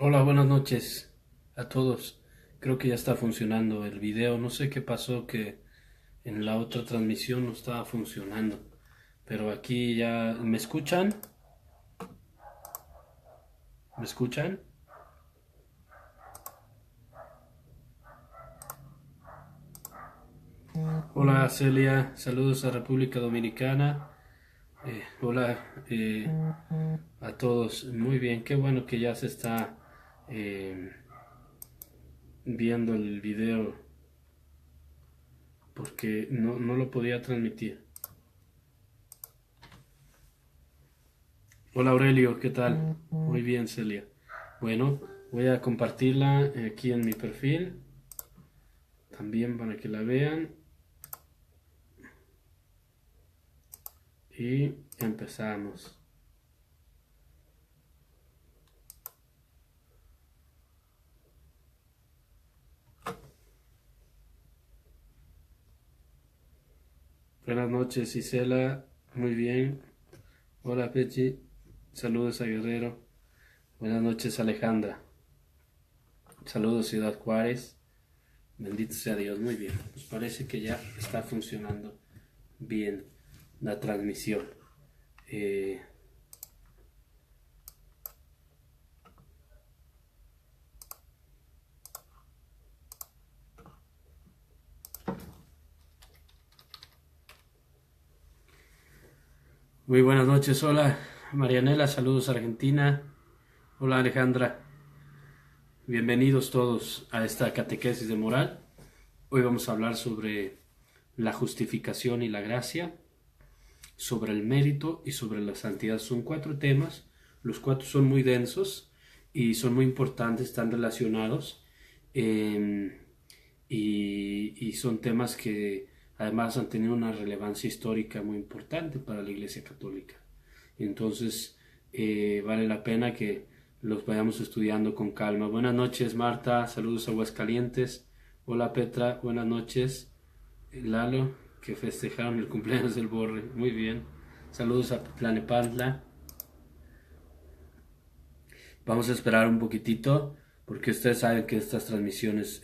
Hola, buenas noches a todos. Creo que ya está funcionando el video. No sé qué pasó que en la otra transmisión no estaba funcionando. Pero aquí ya... ¿Me escuchan? ¿Me escuchan? Hola Celia, saludos a República Dominicana. Hola a todos. Muy bien, qué bueno que ya se está eh, viendo el video porque no lo podía transmitir. Hola Aurelio, ¿qué tal? Muy bien, Celia. Bueno, voy a compartirla aquí en mi perfil, también para que la vean. Y empezamos. Buenas noches, Isela. Muy bien. Hola, Pechi. Saludos a Guerrero. Buenas noches, Alejandra. Saludos, Ciudad Juárez. Bendito sea Dios. Muy bien. Pues parece que ya está funcionando bien la transmisión. Eh, Muy buenas noches, hola Marianela, saludos Argentina, hola Alejandra, bienvenidos todos a esta catequesis de moral. Hoy vamos a hablar sobre la justificación y la gracia, sobre el mérito y sobre la santidad. Son cuatro temas, los cuatro son muy densos y son muy importantes, están relacionados y son temas que además han tenido una relevancia histórica muy importante para la Iglesia Católica. Entonces vale la pena que los vayamos estudiando con calma. Buenas noches Marta, saludos a Aguascalientes. Hola Petra, buenas noches. Lalo, que festejaron el cumpleaños del Borre, muy bien. Saludos a Planepantla. Vamos a esperar un poquitito porque ustedes saben que estas transmisiones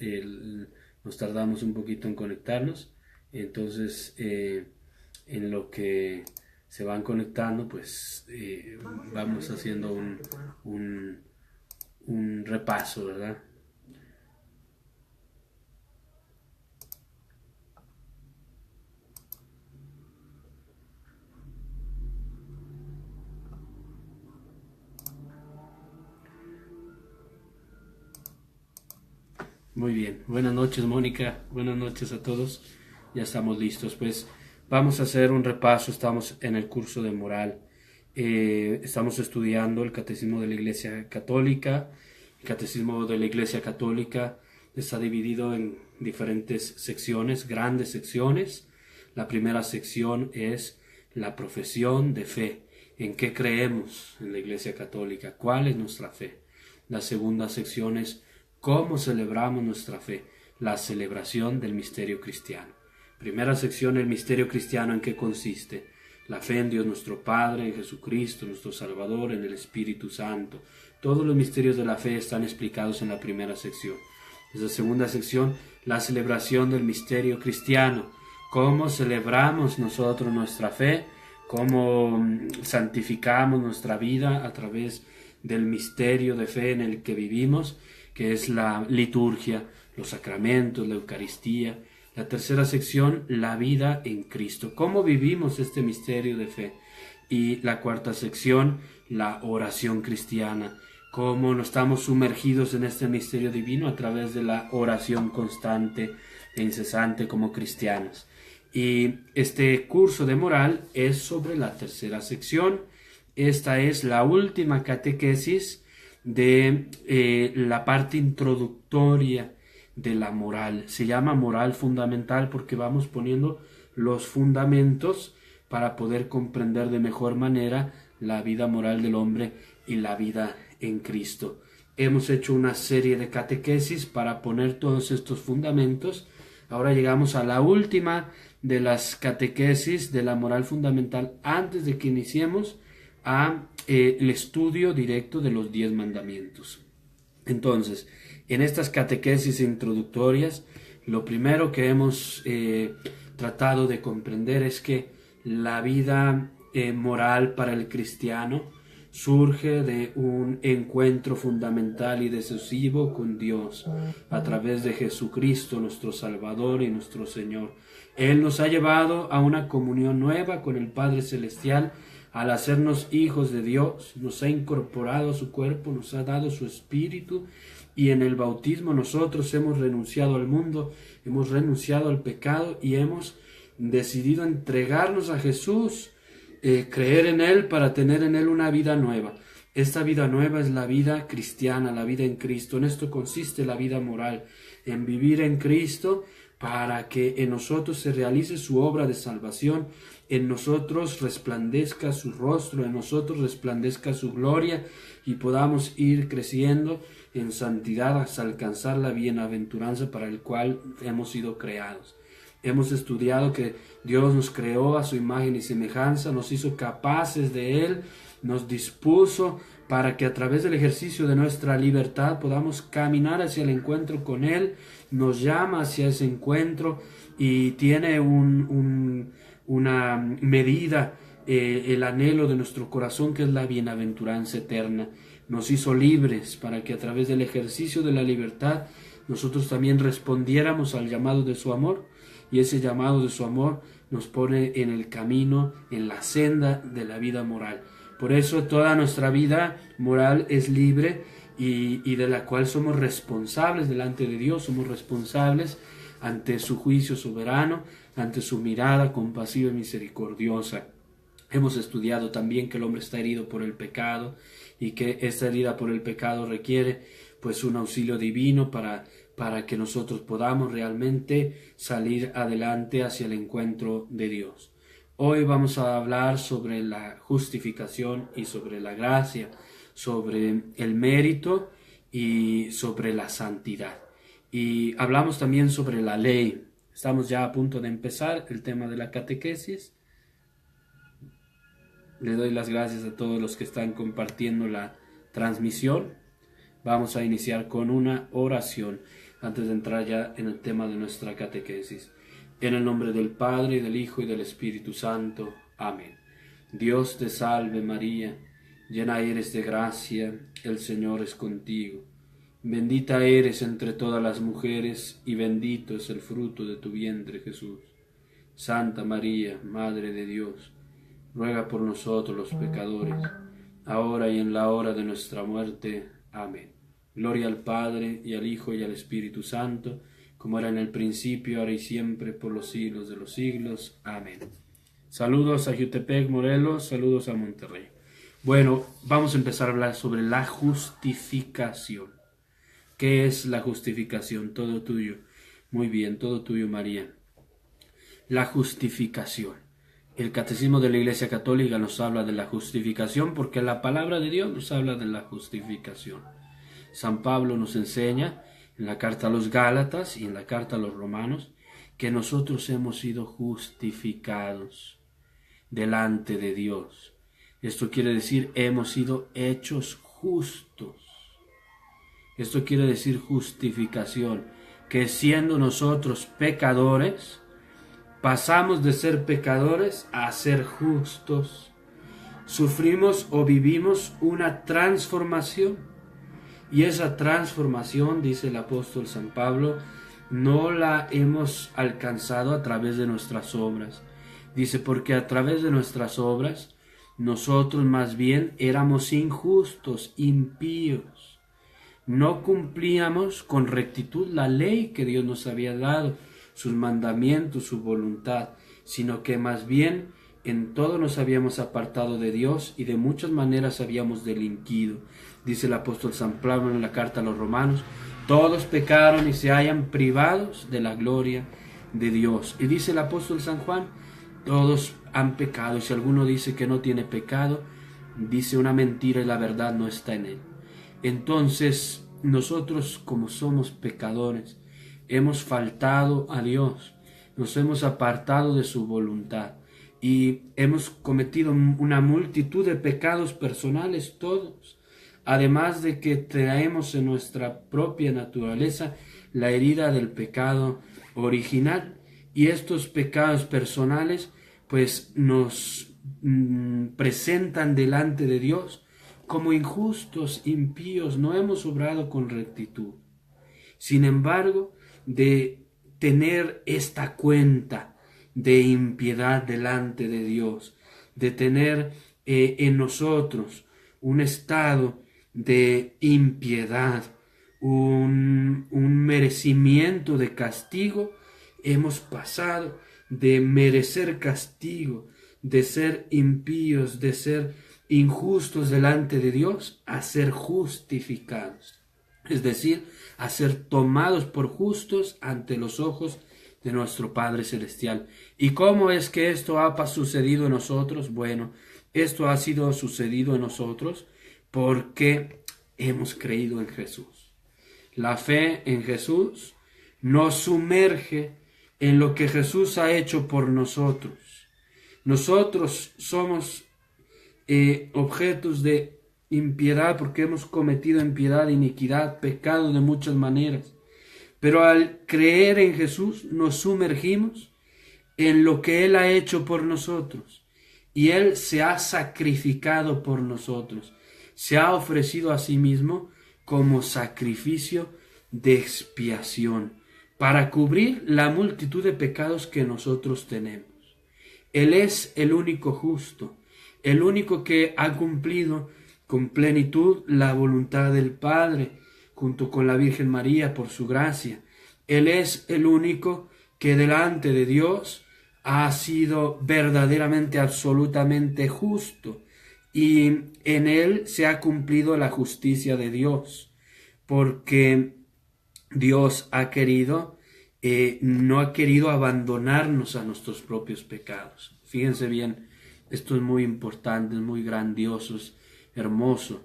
nos tardamos un poquito en conectarnos. Entonces, en lo que se van conectando, pues vamos haciendo un, un repaso, ¿verdad? Muy bien. Buenas noches, Mónica. Buenas noches a todos. Ya estamos listos. Pues vamos a hacer un repaso. Estamos en el curso de moral. Estamos estudiando el Catecismo de la Iglesia Católica. El Catecismo de la Iglesia Católica está dividido en diferentes secciones, grandes secciones. La primera sección es la profesión de fe. ¿En qué creemos en la Iglesia Católica? ¿Cuál es nuestra fe? La segunda sección es cómo celebramos nuestra fe, la celebración del misterio cristiano. Primera sección, el misterio cristiano, ¿en qué consiste? La fe en Dios nuestro Padre, en Jesucristo, nuestro Salvador, en el Espíritu Santo. Todos los misterios de la fe están explicados en la primera sección. En la segunda sección, la celebración del misterio cristiano. ¿Cómo celebramos nosotros nuestra fe? ¿Cómo santificamos nuestra vida a través del misterio de fe en el que vivimos, que es la liturgia, los sacramentos, la Eucaristía? La tercera sección, la vida en Cristo. ¿Cómo vivimos este misterio de fe? Y la cuarta sección, la oración cristiana. ¿Cómo nos estamos sumergidos en este misterio divino a través de la oración constante e incesante como cristianos? Y este curso de moral es sobre la tercera sección. Esta es la última catequesis de la parte introductoria de la moral. Se llama moral fundamental porque vamos poniendo los fundamentos para poder comprender de mejor manera la vida moral del hombre y la vida en Cristo. Hemos hecho una serie de catequesis para poner todos estos fundamentos. Ahora llegamos a la última de las catequesis de la moral fundamental antes de que iniciemos el estudio directo de los 10 mandamientos. Entonces, en estas catequesis introductorias, lo primero que hemos tratado de comprender es que la vida moral para el cristiano surge de un encuentro fundamental y decisivo con Dios a través de Jesucristo, nuestro Salvador y nuestro Señor. Él nos ha llevado a una comunión nueva con el Padre Celestial al hacernos hijos de Dios, nos ha incorporado a su cuerpo, nos ha dado su espíritu, y en el bautismo nosotros hemos renunciado al mundo, hemos renunciado al pecado y hemos decidido entregarnos a Jesús, creer en Él para tener en Él una vida nueva. Esta vida nueva es la vida cristiana, la vida en Cristo. En esto consiste la vida moral, en vivir en Cristo para que en nosotros se realice su obra de salvación, en nosotros resplandezca su rostro, en nosotros resplandezca su gloria y podamos ir creciendo en santidad hasta alcanzar la bienaventuranza para el cual hemos sido creados. Hemos estudiado que Dios nos creó a su imagen y semejanza, nos hizo capaces de Él, nos dispuso para que a través del ejercicio de nuestra libertad podamos caminar hacia el encuentro con Él, nos llama hacia ese encuentro y tiene una medida, el anhelo de nuestro corazón, que es la bienaventuranza eterna. Nos hizo libres para que a través del ejercicio de la libertad nosotros también respondiéramos al llamado de su amor, y ese llamado de su amor nos pone en el camino, en la senda de la vida moral. Por eso toda nuestra vida moral es libre y de la cual somos responsables delante de Dios, somos responsables ante su juicio soberano, ante su mirada compasiva y misericordiosa. Hemos estudiado también que el hombre está herido por el pecado y que esta herida por el pecado requiere pues un auxilio divino para que nosotros podamos realmente salir adelante hacia el encuentro de Dios. Hoy vamos a hablar sobre la justificación y sobre la gracia, sobre el mérito y sobre la santidad. Y hablamos también sobre la ley. Estamos ya a punto de empezar el tema de la catequesis. Le doy las gracias a todos los que están compartiendo la transmisión. Vamos a iniciar con una oración antes de entrar ya en el tema de nuestra catequesis. En el nombre del Padre, y del Hijo, y del Espíritu Santo. Amén. Dios te salve María, llena eres de gracia, el Señor es contigo. Bendita eres entre todas las mujeres, y bendito es el fruto de tu vientre, Jesús. Santa María, Madre de Dios, ruega por nosotros los pecadores, ahora y en la hora de nuestra muerte. Amén. Gloria al Padre, y al Hijo, y al Espíritu Santo, como era en el principio, ahora y siempre, por los siglos de los siglos. Amén. Saludos a Jutepec, Morelos, saludos a Monterrey. Bueno, vamos a empezar a hablar sobre la justificación. ¿Qué es la justificación? Todo tuyo. Muy bien, todo tuyo, María. La justificación. El Catecismo de la Iglesia Católica nos habla de la justificación porque la palabra de Dios nos habla de la justificación. San Pablo nos enseña en la carta a los Gálatas y en la carta a los Romanos que nosotros hemos sido justificados delante de Dios. Esto quiere decir hemos sido hechos justos. Esto quiere decir justificación, que siendo nosotros pecadores, pasamos de ser pecadores a ser justos. Sufrimos o vivimos una transformación. Y esa transformación, dice el apóstol San Pablo, no la hemos alcanzado a través de nuestras obras. Dice, porque a través de nuestras obras, nosotros más bien éramos injustos, impíos. No cumplíamos con rectitud la ley que Dios nos había dado, sus mandamientos, su voluntad, sino que más bien en todo nos habíamos apartado de Dios y de muchas maneras habíamos delinquido. Dice el apóstol San Pablo en la carta a los Romanos, todos pecaron y se hallan privados de la gloria de Dios. Y dice el apóstol San Juan, todos han pecado, y si alguno dice que no tiene pecado, dice una mentira y la verdad no está en él. Entonces, nosotros como somos pecadores, hemos faltado a Dios, nos hemos apartado de su voluntad y hemos cometido una multitud de pecados personales todos. además de que traemos en nuestra propia naturaleza la herida del pecado original, y estos pecados personales pues nos presentan delante de Dios como injustos, impíos, no hemos obrado con rectitud. Sin embargo, de tener esta cuenta de impiedad delante de Dios, de tener en nosotros un estado de impiedad, un merecimiento de castigo, hemos pasado de merecer castigo, de ser impíos, de ser injustos delante de Dios, a ser justificados. Es decir, a ser tomados por justos ante los ojos de nuestro Padre Celestial. ¿Y cómo es que esto ha sucedido en nosotros? Bueno, esto ha sido sucedido en nosotros porque hemos creído en Jesús. La fe en Jesús nos sumerge en lo que Jesús ha hecho por nosotros. Nosotros somos objetos de impiedad porque hemos cometido impiedad, iniquidad, pecado de muchas maneras. Pero al creer en Jesús nos sumergimos en lo que Él ha hecho por nosotros. Y Él se ha sacrificado por nosotros. Se ha ofrecido a sí mismo como sacrificio de expiación para cubrir la multitud de pecados que nosotros tenemos. Él es el único justo, el único que ha cumplido con plenitud la voluntad del Padre, junto con la Virgen María por su gracia. Él es el único que delante de Dios ha sido verdaderamente, absolutamente justo, y en Él se ha cumplido la justicia de Dios, porque Dios ha querido, no ha querido abandonarnos a nuestros propios pecados. Fíjense bien, esto es muy importante, es muy grandioso, es hermoso,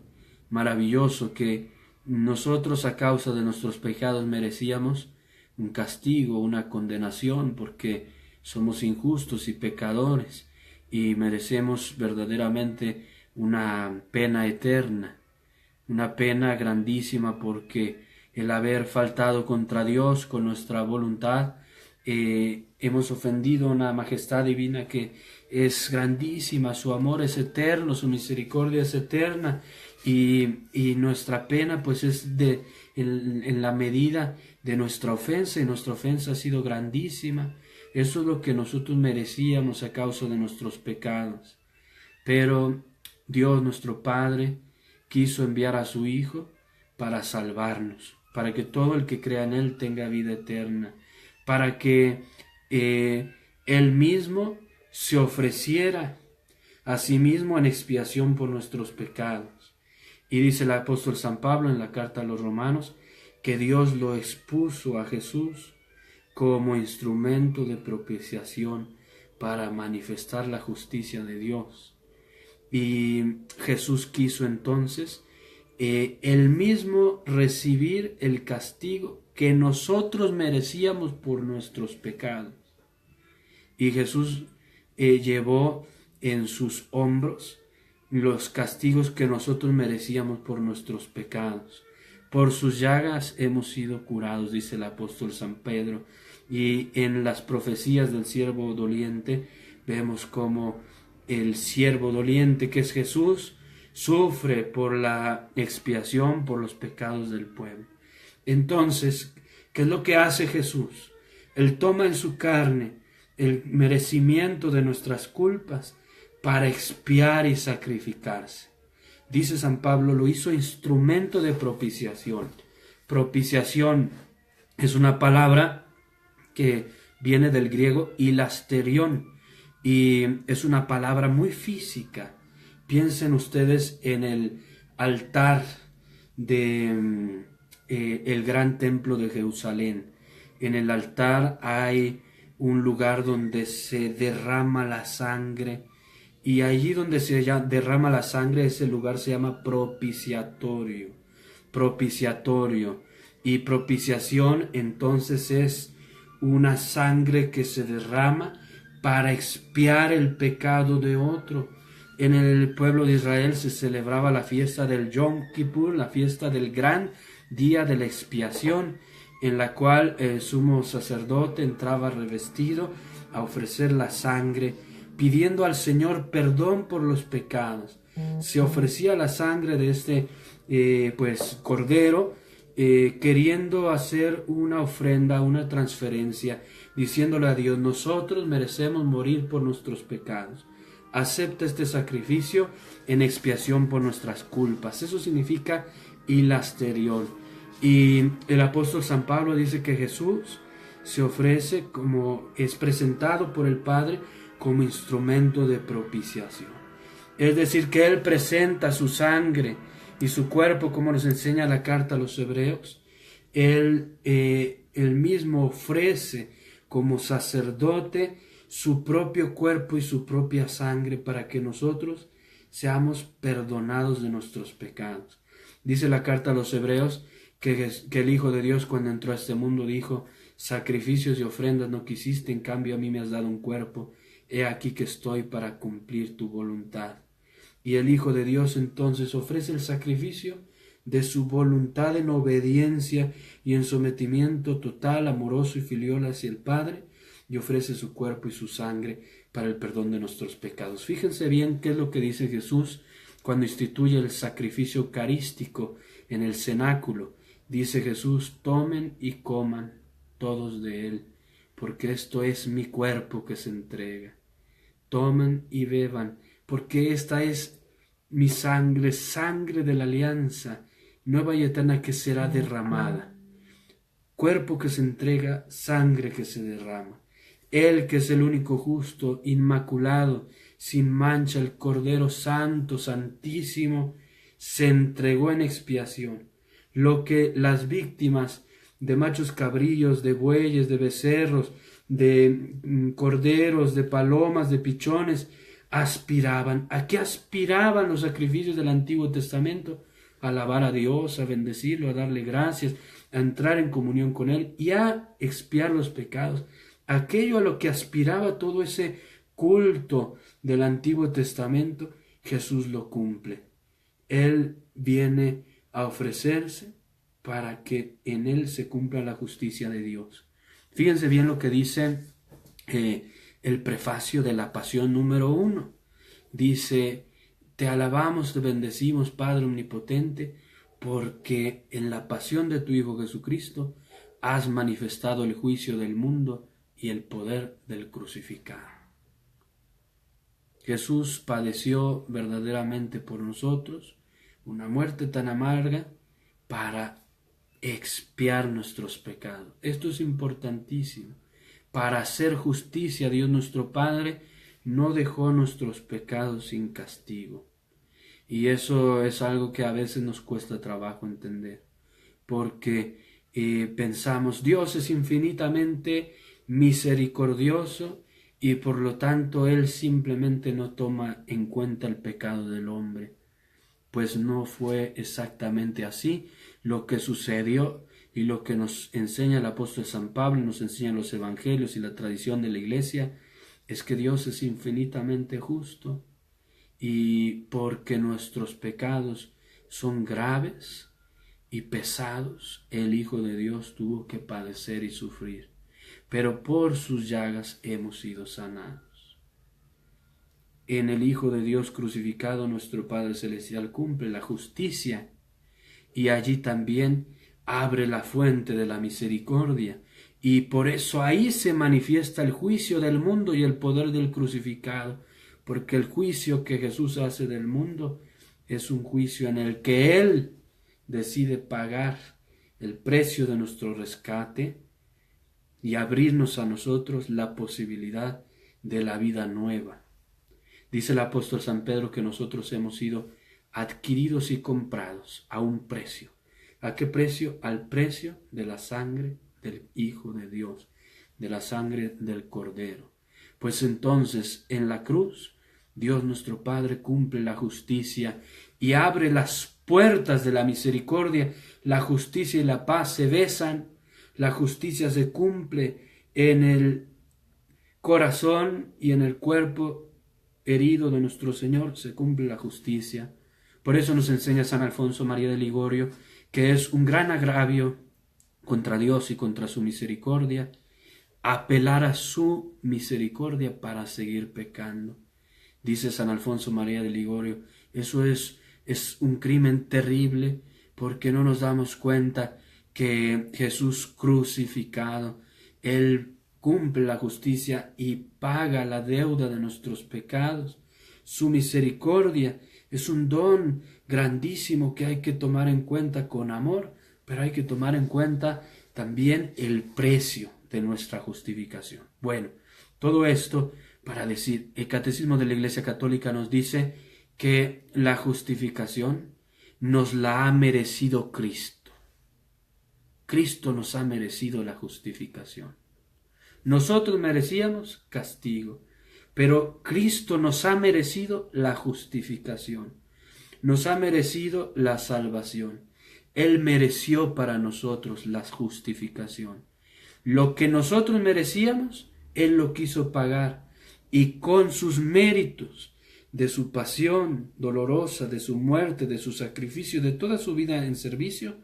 maravilloso, que nosotros a causa de nuestros pecados merecíamos un castigo, una condenación, porque somos injustos y pecadores y merecemos verdaderamente una pena eterna, una pena grandísima, porque el haber faltado contra Dios con nuestra voluntad, hemos ofendido una majestad divina que es grandísima, su amor es eterno, su misericordia es eterna, y nuestra pena pues es en la medida de nuestra ofensa, y nuestra ofensa ha sido grandísima. Eso es lo que nosotros merecíamos a causa de nuestros pecados. Pero Dios nuestro Padre quiso enviar a su Hijo para salvarnos, para que todo el que crea en Él tenga vida eterna, para que Él mismo se ofreciera a sí mismo en expiación por nuestros pecados. Y dice el apóstol San Pablo en la carta a los Romanos que Dios lo expuso a Jesús como instrumento de propiciación para manifestar la justicia de Dios. Y Jesús quiso entonces él mismo recibir el castigo que nosotros merecíamos por nuestros pecados. Y Jesús llevó en sus hombros los castigos que nosotros merecíamos por nuestros pecados. Por sus llagas hemos sido curados, dice el apóstol San Pedro. Y en las profecías del siervo doliente vemos cómo el siervo doliente, que es Jesús, sufre por la expiación, por los pecados del pueblo. Entonces, ¿qué es lo que hace Jesús? Él toma en su carne el merecimiento de nuestras culpas para expiar y sacrificarse. Dice San Pablo, lo hizo instrumento de propiciación. Propiciación es una palabra que viene del griego hilasterión, y es una palabra muy física. Piensen ustedes en el altar de el gran templo de Jerusalén. En el altar hay un lugar donde se derrama la sangre, y allí donde se derrama la sangre, ese lugar se llama propiciatorio. Propiciatorio. Y propiciación entonces es una sangre que se derrama para expiar el pecado de otro, En el pueblo de Israel se celebraba la fiesta del Yom Kippur, la fiesta del gran día de la expiación, en la cual el sumo sacerdote entraba revestido a ofrecer la sangre, pidiendo al Señor perdón por los pecados. Se ofrecía la sangre de este cordero, queriendo hacer una ofrenda, una transferencia, diciéndole a Dios: nosotros merecemos morir por nuestros pecados. Acepta este sacrificio en expiación por nuestras culpas. Eso significa hilasterión. Y el apóstol San Pablo dice que Jesús se ofrece, como es presentado por el Padre, como instrumento de propiciación. Es decir, que Él presenta su sangre y su cuerpo, como nos enseña la carta a los Hebreos. Él mismo ofrece como sacerdote su propio cuerpo y su propia sangre para que nosotros seamos perdonados de nuestros pecados. Dice la carta a los Hebreos que el Hijo de Dios, cuando entró a este mundo, dijo: sacrificios y ofrendas no quisiste, en cambio a mí me has dado un cuerpo. He aquí que estoy para cumplir tu voluntad. Y el Hijo de Dios entonces ofrece el sacrificio de su voluntad en obediencia y en sometimiento total, amoroso y filial hacia el Padre, y ofrece su cuerpo y su sangre para el perdón de nuestros pecados. Fíjense bien qué es lo que dice Jesús cuando instituye el sacrificio eucarístico en el cenáculo. Dice Jesús: tomen y coman todos de él, porque esto es mi cuerpo que se entrega. Tomen y beban, porque esta es mi sangre, sangre de la alianza nueva y eterna, que será derramada. Cuerpo que se entrega, sangre que se derrama. Él, que es el único justo, inmaculado, sin mancha, el Cordero Santo, Santísimo, se entregó en expiación. Lo que las víctimas de machos cabrillos, de bueyes, de becerros, de corderos, de palomas, de pichones, aspiraban. ¿A qué aspiraban los sacrificios del Antiguo Testamento? A alabar a Dios, a bendecirlo, a darle gracias, a entrar en comunión con Él y a expiar los pecados. Aquello a lo que aspiraba todo ese culto del Antiguo Testamento, Jesús lo cumple. Él viene a ofrecerse para que en Él se cumpla la justicia de Dios. Fíjense bien lo que dice el prefacio de la Pasión número 1. Dice: te alabamos, te bendecimos, Padre omnipotente, porque en la pasión de tu Hijo Jesucristo has manifestado el juicio del mundo y el poder del crucificado. Jesús padeció verdaderamente por nosotros una muerte tan amarga para expiar nuestros pecados. Esto es importantísimo. Para hacer justicia, Dios nuestro Padre no dejó nuestros pecados sin castigo. Y eso es algo que a veces nos cuesta trabajo entender, porque pensamos: Dios es infinitamente misericordioso y por lo tanto Él simplemente no toma en cuenta el pecado del hombre. Pues no fue exactamente así lo que sucedió, y lo que nos enseña el apóstol San Pablo, nos enseñan los evangelios y la tradición de la iglesia, es que Dios es infinitamente justo, y porque nuestros pecados son graves y pesados, el Hijo de Dios tuvo que padecer y sufrir, pero por sus llagas hemos sido sanados. En el Hijo de Dios crucificado, nuestro Padre Celestial cumple la justicia, y allí también abre la fuente de la misericordia, y por eso ahí se manifiesta el juicio del mundo y el poder del crucificado, porque el juicio que Jesús hace del mundo es un juicio en el que Él decide pagar el precio de nuestro rescate y abrirnos a nosotros la posibilidad de la vida nueva. Dice el apóstol San Pedro que nosotros hemos sido adquiridos y comprados a un precio. ¿A qué precio? Al precio de la sangre del Hijo de Dios, de la sangre del Cordero. Pues entonces en la cruz Dios nuestro Padre cumple la justicia y abre las puertas de la misericordia. La justicia y la paz se besan, la justicia se cumple en el corazón y en el cuerpo herido de nuestro Señor se cumple la justicia. Por eso nos enseña San Alfonso María de Ligorio que es un gran agravio contra Dios y contra su misericordia apelar a su misericordia para seguir pecando. Dice San Alfonso María de Ligorio, eso es un crimen terrible porque no nos damos cuenta que Jesús crucificado, Él cumple la justicia y paga la deuda de nuestros pecados. Su misericordia es un don grandísimo que hay que tomar en cuenta con amor, pero hay que tomar en cuenta también el precio de nuestra justificación. Bueno, todo esto para decir, el Catecismo de la Iglesia Católica nos dice que la justificación nos la ha merecido Cristo. Cristo nos ha merecido la justificación. Nosotros merecíamos castigo, pero Cristo nos ha merecido la justificación. Nos ha merecido la salvación. Él mereció para nosotros la justificación. Lo que nosotros merecíamos, Él lo quiso pagar. Y con sus méritos, de su pasión dolorosa, de su muerte, de su sacrificio, de toda su vida en servicio,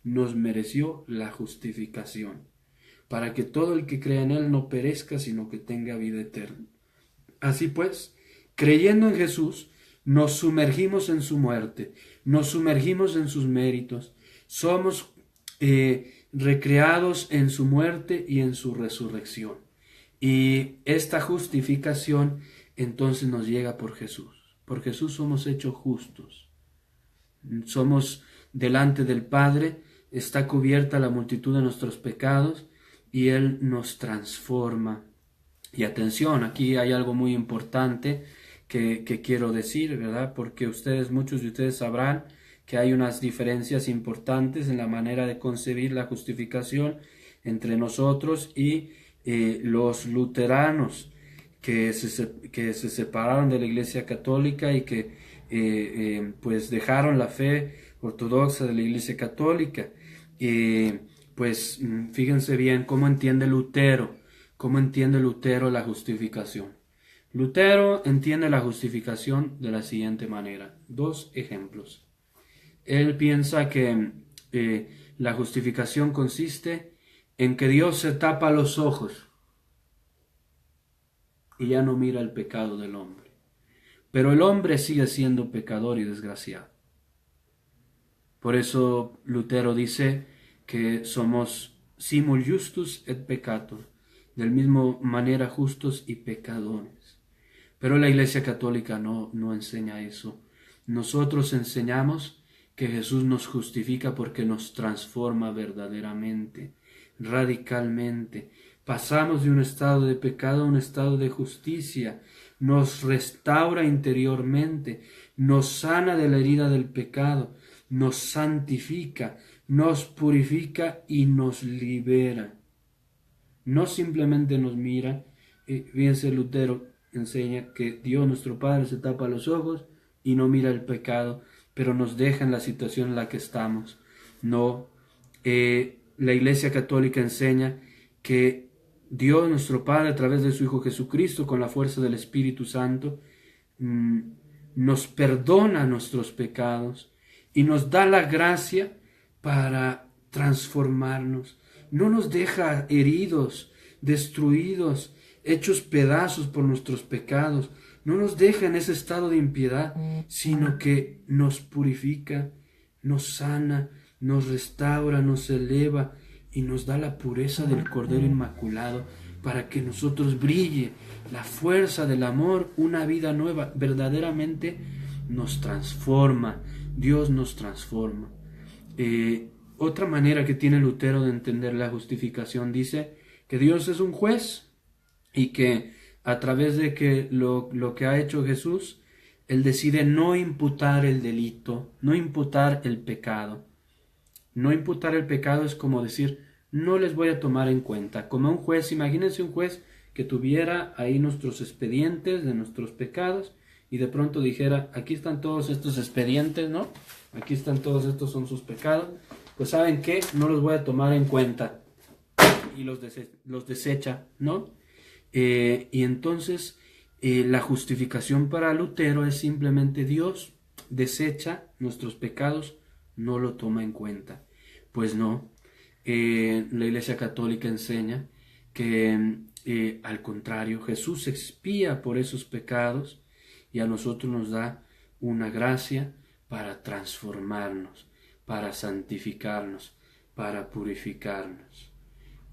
nos mereció la justificación, para que todo el que crea en Él no perezca, sino que tenga vida eterna. Así pues, creyendo en Jesús, nos sumergimos en su muerte, nos sumergimos en sus méritos, somos recreados en su muerte y en su resurrección. Y esta justificación entonces nos llega por Jesús. Por Jesús somos hechos justos. Somos delante del Padre, está cubierta la multitud de nuestros pecados y Él nos transforma. Y atención, aquí hay algo muy importante que quiero decir, ¿verdad? Porque muchos de ustedes sabrán que hay unas diferencias importantes en la manera de concebir la justificación entre nosotros y los luteranos que se separaron de la Iglesia Católica y que pues dejaron la fe ortodoxa de la Iglesia Católica. Pues fíjense bien cómo entiende Lutero la justificación. Lutero entiende la justificación de la siguiente manera. Dos ejemplos. Él piensa que la justificación consiste en que Dios se tapa los ojos y ya no mira el pecado del hombre. Pero el hombre sigue siendo pecador y desgraciado. Por eso Lutero dice que somos simul justus et peccator, del mismo manera justos y pecadores. Pero la Iglesia Católica no enseña eso. Nosotros enseñamos que Jesús nos justifica porque nos transforma verdaderamente, radicalmente. Pasamos de un estado de pecado a un estado de justicia. Nos restaura interiormente, nos sana de la herida del pecado, nos santifica, nos purifica y nos libera. No simplemente nos mira. Fíjense, Lutero enseña que Dios nuestro Padre se tapa los ojos y no mira el pecado, pero nos deja en la situación en la que estamos. No, la Iglesia Católica enseña que Dios nuestro Padre, a través de su Hijo Jesucristo, con la fuerza del Espíritu Santo, nos perdona nuestros pecados y nos da la gracia para transformarnos. No nos deja heridos, destruidos, hechos pedazos por nuestros pecados. No nos deja en ese estado de impiedad, sino que nos purifica, nos sana, nos restaura, nos eleva y nos da la pureza del Cordero Inmaculado para que nosotros brille la fuerza del amor, una vida nueva. Verdaderamente nos transforma, Dios nos transforma. Otra manera que tiene Lutero de entender la justificación dice que Dios es un juez y que a través de que lo que ha hecho Jesús, Él decide no imputar el delito, no imputar el pecado. No imputar el pecado es como decir, no les voy a tomar en cuenta. Como un juez, imagínense un juez que tuviera ahí nuestros expedientes de nuestros pecados y de pronto dijera, aquí están todos estos expedientes, ¿no? Aquí están todos estos son sus pecados. Pues ¿saben qué? No los voy a tomar en cuenta. Y los desecha, ¿no? Y entonces La justificación para Lutero es simplemente Dios desecha nuestros pecados, no lo toma en cuenta. Pues no, la Iglesia Católica enseña que al contrario, Jesús expía por esos pecados y a nosotros nos da una gracia para transformarnos, para santificarnos, para purificarnos.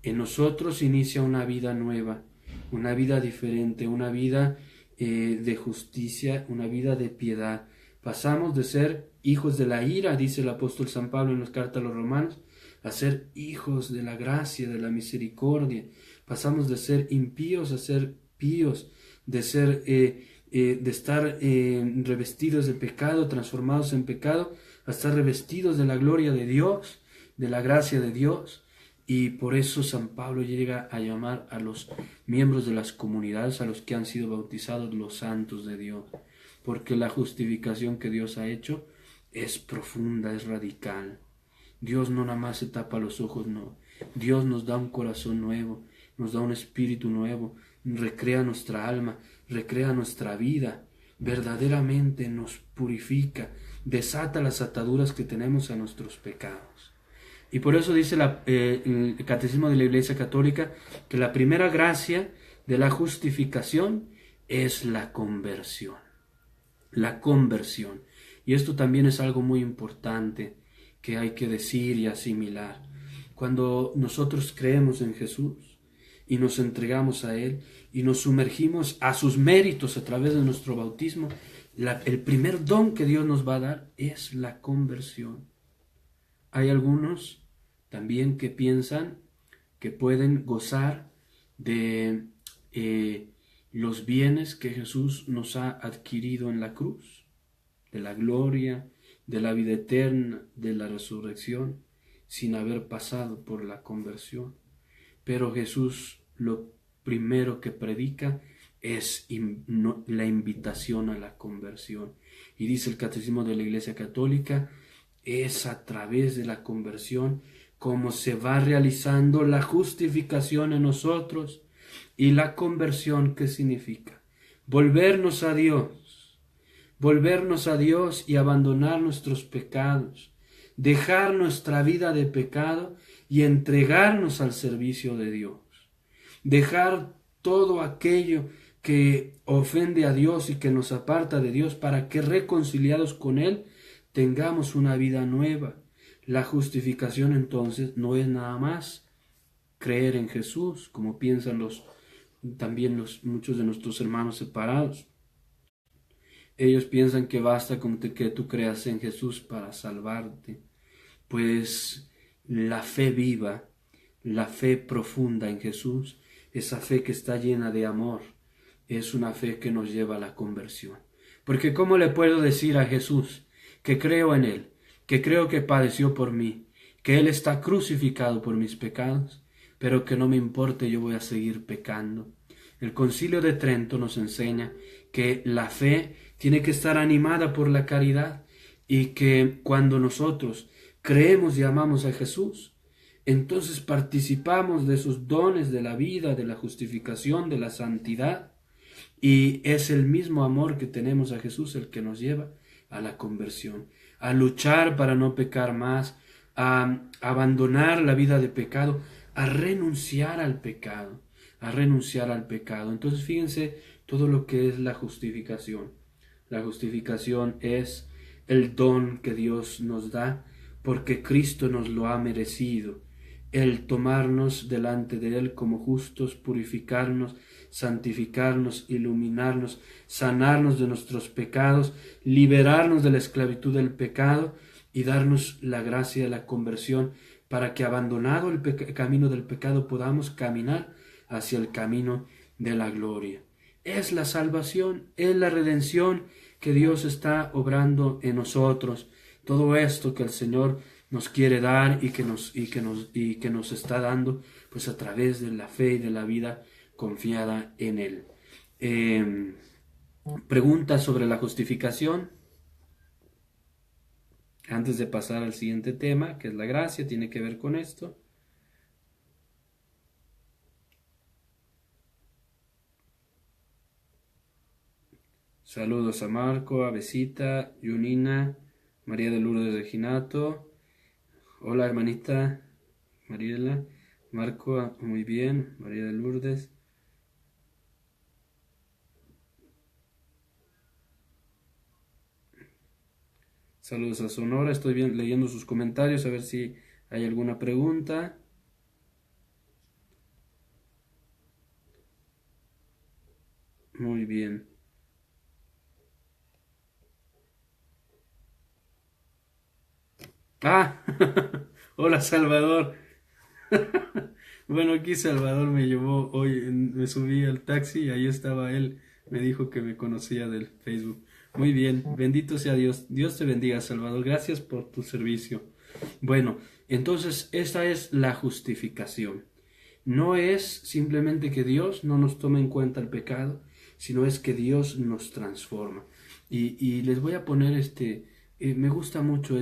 En nosotros inicia una vida nueva, una vida diferente, una vida de justicia, una vida de piedad. Pasamos de ser hijos de la ira, dice el apóstol San Pablo en la carta a los Romanos, a ser hijos de la gracia, de la misericordia. Pasamos de ser impíos a ser píos, de estar revestidos de pecado, transformados en pecado, a estar revestidos de la gloria de Dios, de la gracia de Dios. Y por eso San Pablo llega a llamar a los miembros de las comunidades, a los que han sido bautizados, los santos de Dios, porque la justificación que Dios ha hecho es profunda, es radical. Dios no nada más se tapa los ojos, no. Dios nos da un corazón nuevo, nos da un espíritu nuevo, recrea nuestra alma, recrea nuestra vida, verdaderamente nos purifica, desata las ataduras que tenemos a nuestros pecados. Y por eso dice el Catecismo de la Iglesia Católica que la primera gracia de la justificación es la conversión. La conversión. Y esto también es algo muy importante que hay que decir y asimilar. Cuando nosotros creemos en Jesús y nos entregamos a Él y nos sumergimos a sus méritos a través de nuestro bautismo, el primer don que Dios nos va a dar es la conversión. Hay algunos también que piensan que pueden gozar de los bienes que Jesús nos ha adquirido en la cruz, de la gloria, de la vida eterna, de la resurrección, sin haber pasado por la conversión. Pero Jesús lo primero que predica es la invitación a la conversión. Y dice el Catecismo de la Iglesia Católica, es a través de la conversión como se va realizando la justificación en nosotros. Y la conversión, ¿qué significa? Volvernos a Dios y abandonar nuestros pecados, dejar nuestra vida de pecado y entregarnos al servicio de Dios, dejar todo aquello que ofende a Dios y que nos aparta de Dios para que reconciliados con Él tengamos una vida nueva. La justificación entonces no es nada más creer en Jesús, como piensan muchos de nuestros hermanos separados. Ellos piensan que basta con que tú creas en Jesús para salvarte. Pues la fe viva, la fe profunda en Jesús, esa fe que está llena de amor, es una fe que nos lleva a la conversión. Porque ¿cómo le puedo decir a Jesús que creo en Él, que creo que padeció por mí, que Él está crucificado por mis pecados, pero que no me importe, yo voy a seguir pecando? El Concilio de Trento nos enseña que la fe tiene que estar animada por la caridad y que cuando nosotros creemos y amamos a Jesús, entonces participamos de esos dones de la vida, de la justificación, de la santidad, y es el mismo amor que tenemos a Jesús el que nos lleva a la conversión, a luchar para no pecar más, a abandonar la vida de pecado, a renunciar al pecado, Entonces fíjense todo lo que es la justificación. La justificación es el don que Dios nos da porque Cristo nos lo ha merecido. El tomarnos delante de Él como justos, purificarnos, santificarnos, iluminarnos, sanarnos de nuestros pecados, liberarnos de la esclavitud del pecado y darnos la gracia de la conversión para que, abandonado el camino del pecado, podamos caminar hacia el camino de la gloria. Es la salvación, es la redención que Dios está obrando en nosotros. Todo esto que el Señor nos quiere dar y que nos está dando, pues a través de la fe y de la vida confiada en Él. Preguntas sobre la justificación. Antes de pasar al siguiente tema, que es la gracia, tiene que ver con esto. Saludos a Marco, a Besita, Junina, María de Lourdes Reginato. Hola hermanita Mariela. Marco, muy bien. María de Lourdes. Saludos a Sonora. Estoy leyendo sus comentarios a ver si hay alguna pregunta. Muy bien. Ah, hola Salvador. Bueno, aquí Salvador me llevó hoy, me subí al taxi y ahí estaba él. Me dijo que me conocía del Facebook. Muy bien, bendito sea Dios. Dios te bendiga, Salvador. Gracias por tu servicio. Bueno, entonces esta es la justificación. No es simplemente que Dios no nos tome en cuenta el pecado, sino es que Dios nos transforma. Y les voy a poner me gusta mucho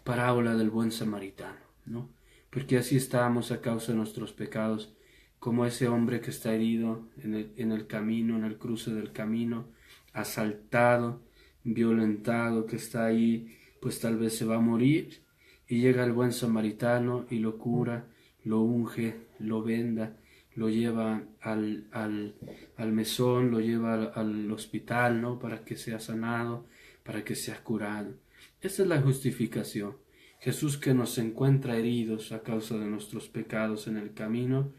parábola del buen samaritano, ¿no? Porque así estábamos a causa de nuestros pecados, como ese hombre que está herido en el camino, en el cruce del camino, asaltado, violentado, que está ahí, pues tal vez se va a morir, y llega el buen samaritano y lo cura, lo unge, lo venda, lo lleva al mesón, lo lleva al hospital, ¿no? Para que sea sanado, para que sea curado. Esa es la justificación. Jesús que nos encuentra heridos a causa de nuestros pecados en el camino,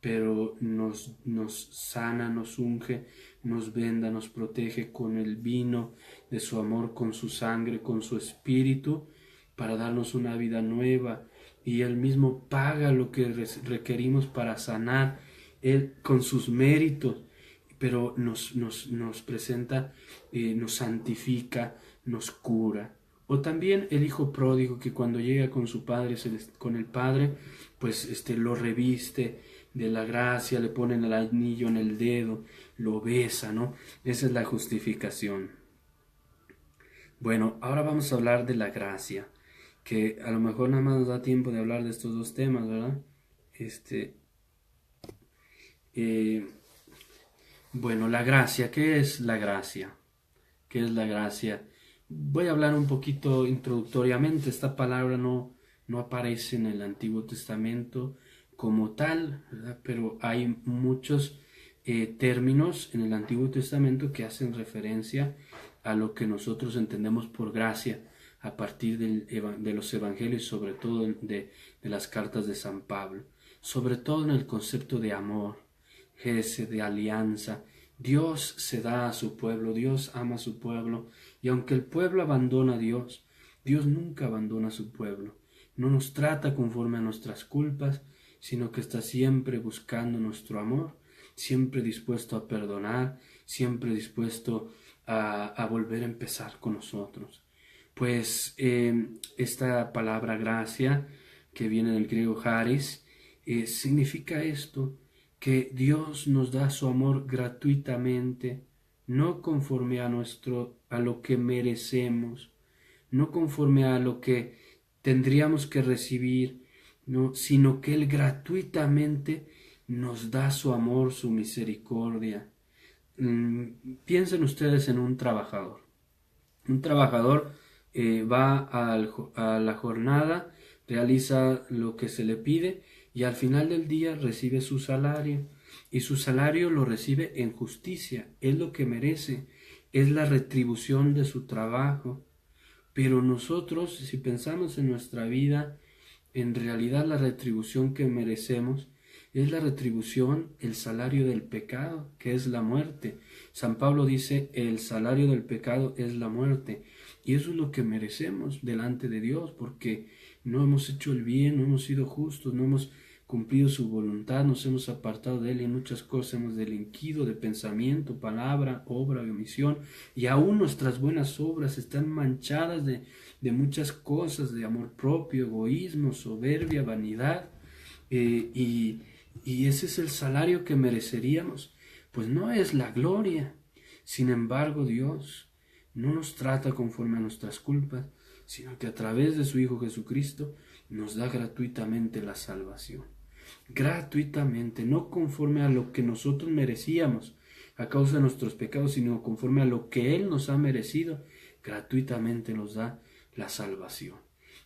pero nos sana, nos unge, nos venda, nos protege con el vino de su amor, con su sangre, con su espíritu, para darnos una vida nueva. Y Él mismo paga lo que requerimos para sanar, Él con sus méritos, pero nos presenta, nos santifica, nos cura. O también el hijo pródigo que cuando llega con su padre, con el padre, pues lo reviste de la gracia, le ponen el anillo en el dedo, lo besa, ¿no? Esa es la justificación. Bueno, ahora vamos a hablar de la gracia, que a lo mejor nada más nos da tiempo de hablar de estos dos temas, ¿verdad? Este, eh, bueno, la gracia, ¿qué es la gracia? ¿Qué es la gracia? Voy a hablar un poquito introductoriamente. Esta palabra no aparece en el Antiguo Testamento como tal, ¿verdad? Pero hay muchos términos en el Antiguo Testamento que hacen referencia a lo que nosotros entendemos por gracia a partir de los evangelios, sobre todo de las cartas de San Pablo, sobre todo en el concepto de amor, de alianza. Dios se da a su pueblo, Dios ama a su pueblo, y aunque el pueblo abandona a Dios, Dios nunca abandona a su pueblo. No nos trata conforme a nuestras culpas, sino que está siempre buscando nuestro amor, siempre dispuesto a perdonar, siempre dispuesto a volver a empezar con nosotros. Pues esta palabra gracia, que viene del griego charis, significa esto, que Dios nos da su amor gratuitamente, no conforme a lo que merecemos, no conforme a lo que tendríamos que recibir, no, sino que Él gratuitamente nos da su amor, su misericordia. Piensen ustedes en un trabajador. Un trabajador va a la jornada, realiza lo que se le pide y al final del día recibe su salario. Y su salario lo recibe en justicia, es lo que merece, es la retribución de su trabajo. Pero nosotros, si pensamos en nuestra vida, en realidad la retribución que merecemos es la retribución, el salario del pecado, que es la muerte. San Pablo dice, el salario del pecado es la muerte. Y eso es lo que merecemos delante de Dios, porque no hemos hecho el bien, no hemos sido justos, no hemos cumplido su voluntad, nos hemos apartado de Él y en muchas cosas hemos delinquido de pensamiento, palabra, obra y omisión. Y aún nuestras buenas obras están manchadas de muchas cosas, de amor propio, egoísmo, soberbia, vanidad. Y ese es el salario que mereceríamos. Pues no es la gloria. Sin embargo, Dios no nos trata conforme a nuestras culpas, sino que a través de su Hijo Jesucristo nos da gratuitamente la salvación. Gratuitamente, no conforme a lo que nosotros merecíamos, a causa de nuestros pecados, sino conforme a lo que Él nos ha merecido, gratuitamente nos da la salvación.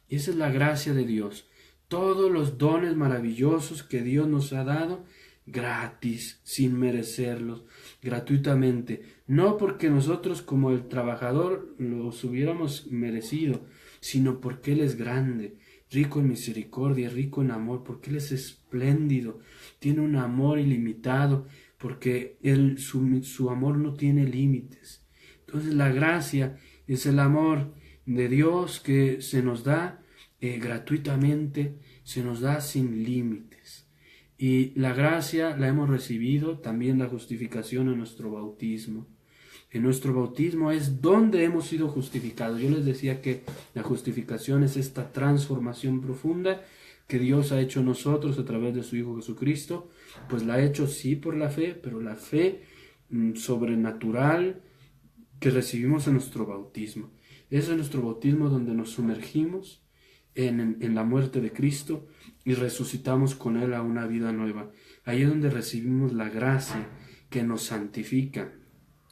Y esa es la gracia de Dios. Todos los dones maravillosos que Dios nos ha dado, gratis, sin merecerlos, gratuitamente. No porque nosotros como el trabajador los hubiéramos merecido, sino porque Él es grande, rico en misericordia, rico en amor, porque Él es espléndido, tiene un amor ilimitado, porque su amor no tiene límites. Entonces la gracia es el amor de Dios que se nos da gratuitamente, se nos da sin límites. Y la gracia la hemos recibido, también la justificación en nuestro bautismo. En nuestro bautismo es donde hemos sido justificados. Yo les decía que la justificación es esta transformación profunda que Dios ha hecho en nosotros a través de su Hijo Jesucristo. Pues la ha hecho sí por la fe, pero la fe sobrenatural que recibimos en nuestro bautismo. Es en nuestro bautismo donde nos sumergimos en la muerte de Cristo y resucitamos con Él a una vida nueva. Ahí es donde recibimos la gracia que nos santifica,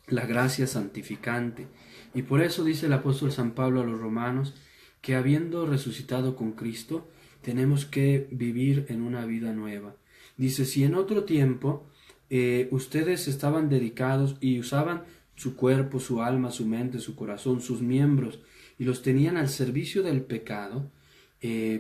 la gracia santificante. Y por eso dice el apóstol San Pablo a los romanos que habiendo resucitado con Cristo, tenemos que vivir en una vida nueva. Dice, si en otro tiempo ustedes estaban dedicados y usaban su cuerpo, su alma, su mente, su corazón, sus miembros, y los tenían al servicio del pecado,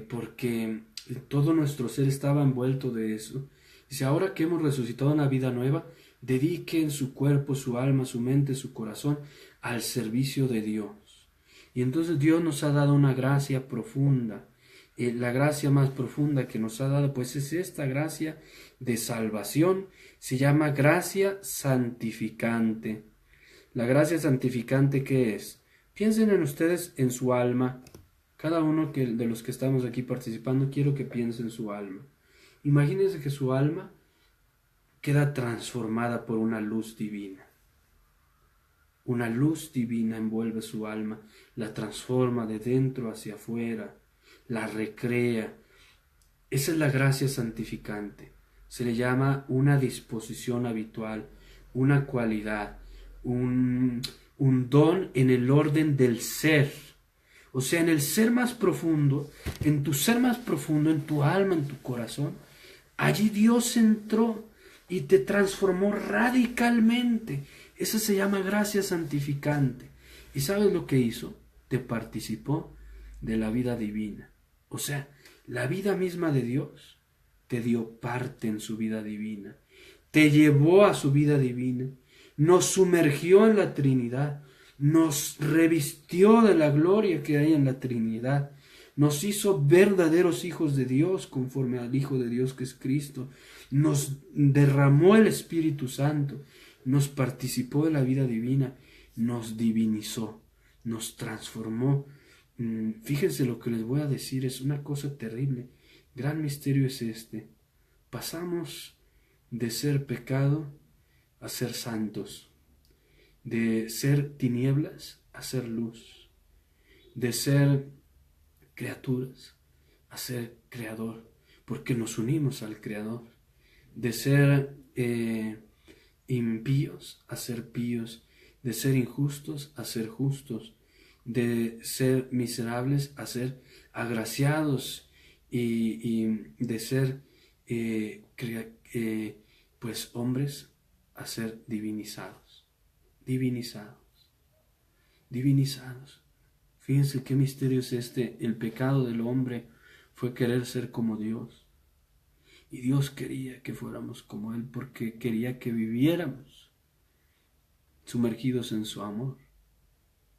porque todo nuestro ser estaba envuelto de eso. Dice, ahora que hemos resucitado una vida nueva, dediquen su cuerpo, su alma, su mente, su corazón al servicio de Dios. Y entonces Dios nos ha dado una gracia profunda. La gracia más profunda que nos ha dado, pues es esta gracia de salvación. Se llama gracia santificante. La gracia santificante, ¿qué es? Piensen en ustedes, en su alma. Cada uno de los que estamos aquí participando, quiero que piensen en su alma. Imagínense que su alma queda transformada por una luz divina. Una luz divina envuelve su alma, la transforma de dentro hacia afuera, la recrea. Esa es la gracia santificante. Se le llama una disposición habitual, una cualidad, un don en el orden del ser. O sea, en el ser más profundo, en tu ser más profundo, en tu alma, en tu corazón, allí Dios entró y te transformó radicalmente. Esa se llama gracia santificante. ¿Y sabes lo que hizo? Te participó de la vida divina. O sea, la vida misma de Dios te dio parte en su vida divina. Te llevó a su vida divina. Nos sumergió en la Trinidad. Nos revistió de la gloria que hay en la Trinidad. Nos hizo verdaderos hijos de Dios conforme al Hijo de Dios que es Cristo. Nos derramó el Espíritu Santo. Nos participó de la vida divina. Nos divinizó. Nos transformó. Fíjense lo que les voy a decir. Es una cosa terrible. Gran misterio es este. Pasamos de ser pecado a ser santos. De ser tinieblas a ser luz. De ser criaturas a ser creador, porque nos unimos al Creador. De ser impíos a ser píos, de ser injustos a ser justos, de ser miserables a ser agraciados y de ser pues hombres a ser divinizados. Fíjense qué misterio es este. El pecado del hombre fue querer ser como Dios. Y Dios quería que fuéramos como Él porque quería que viviéramos sumergidos en su amor.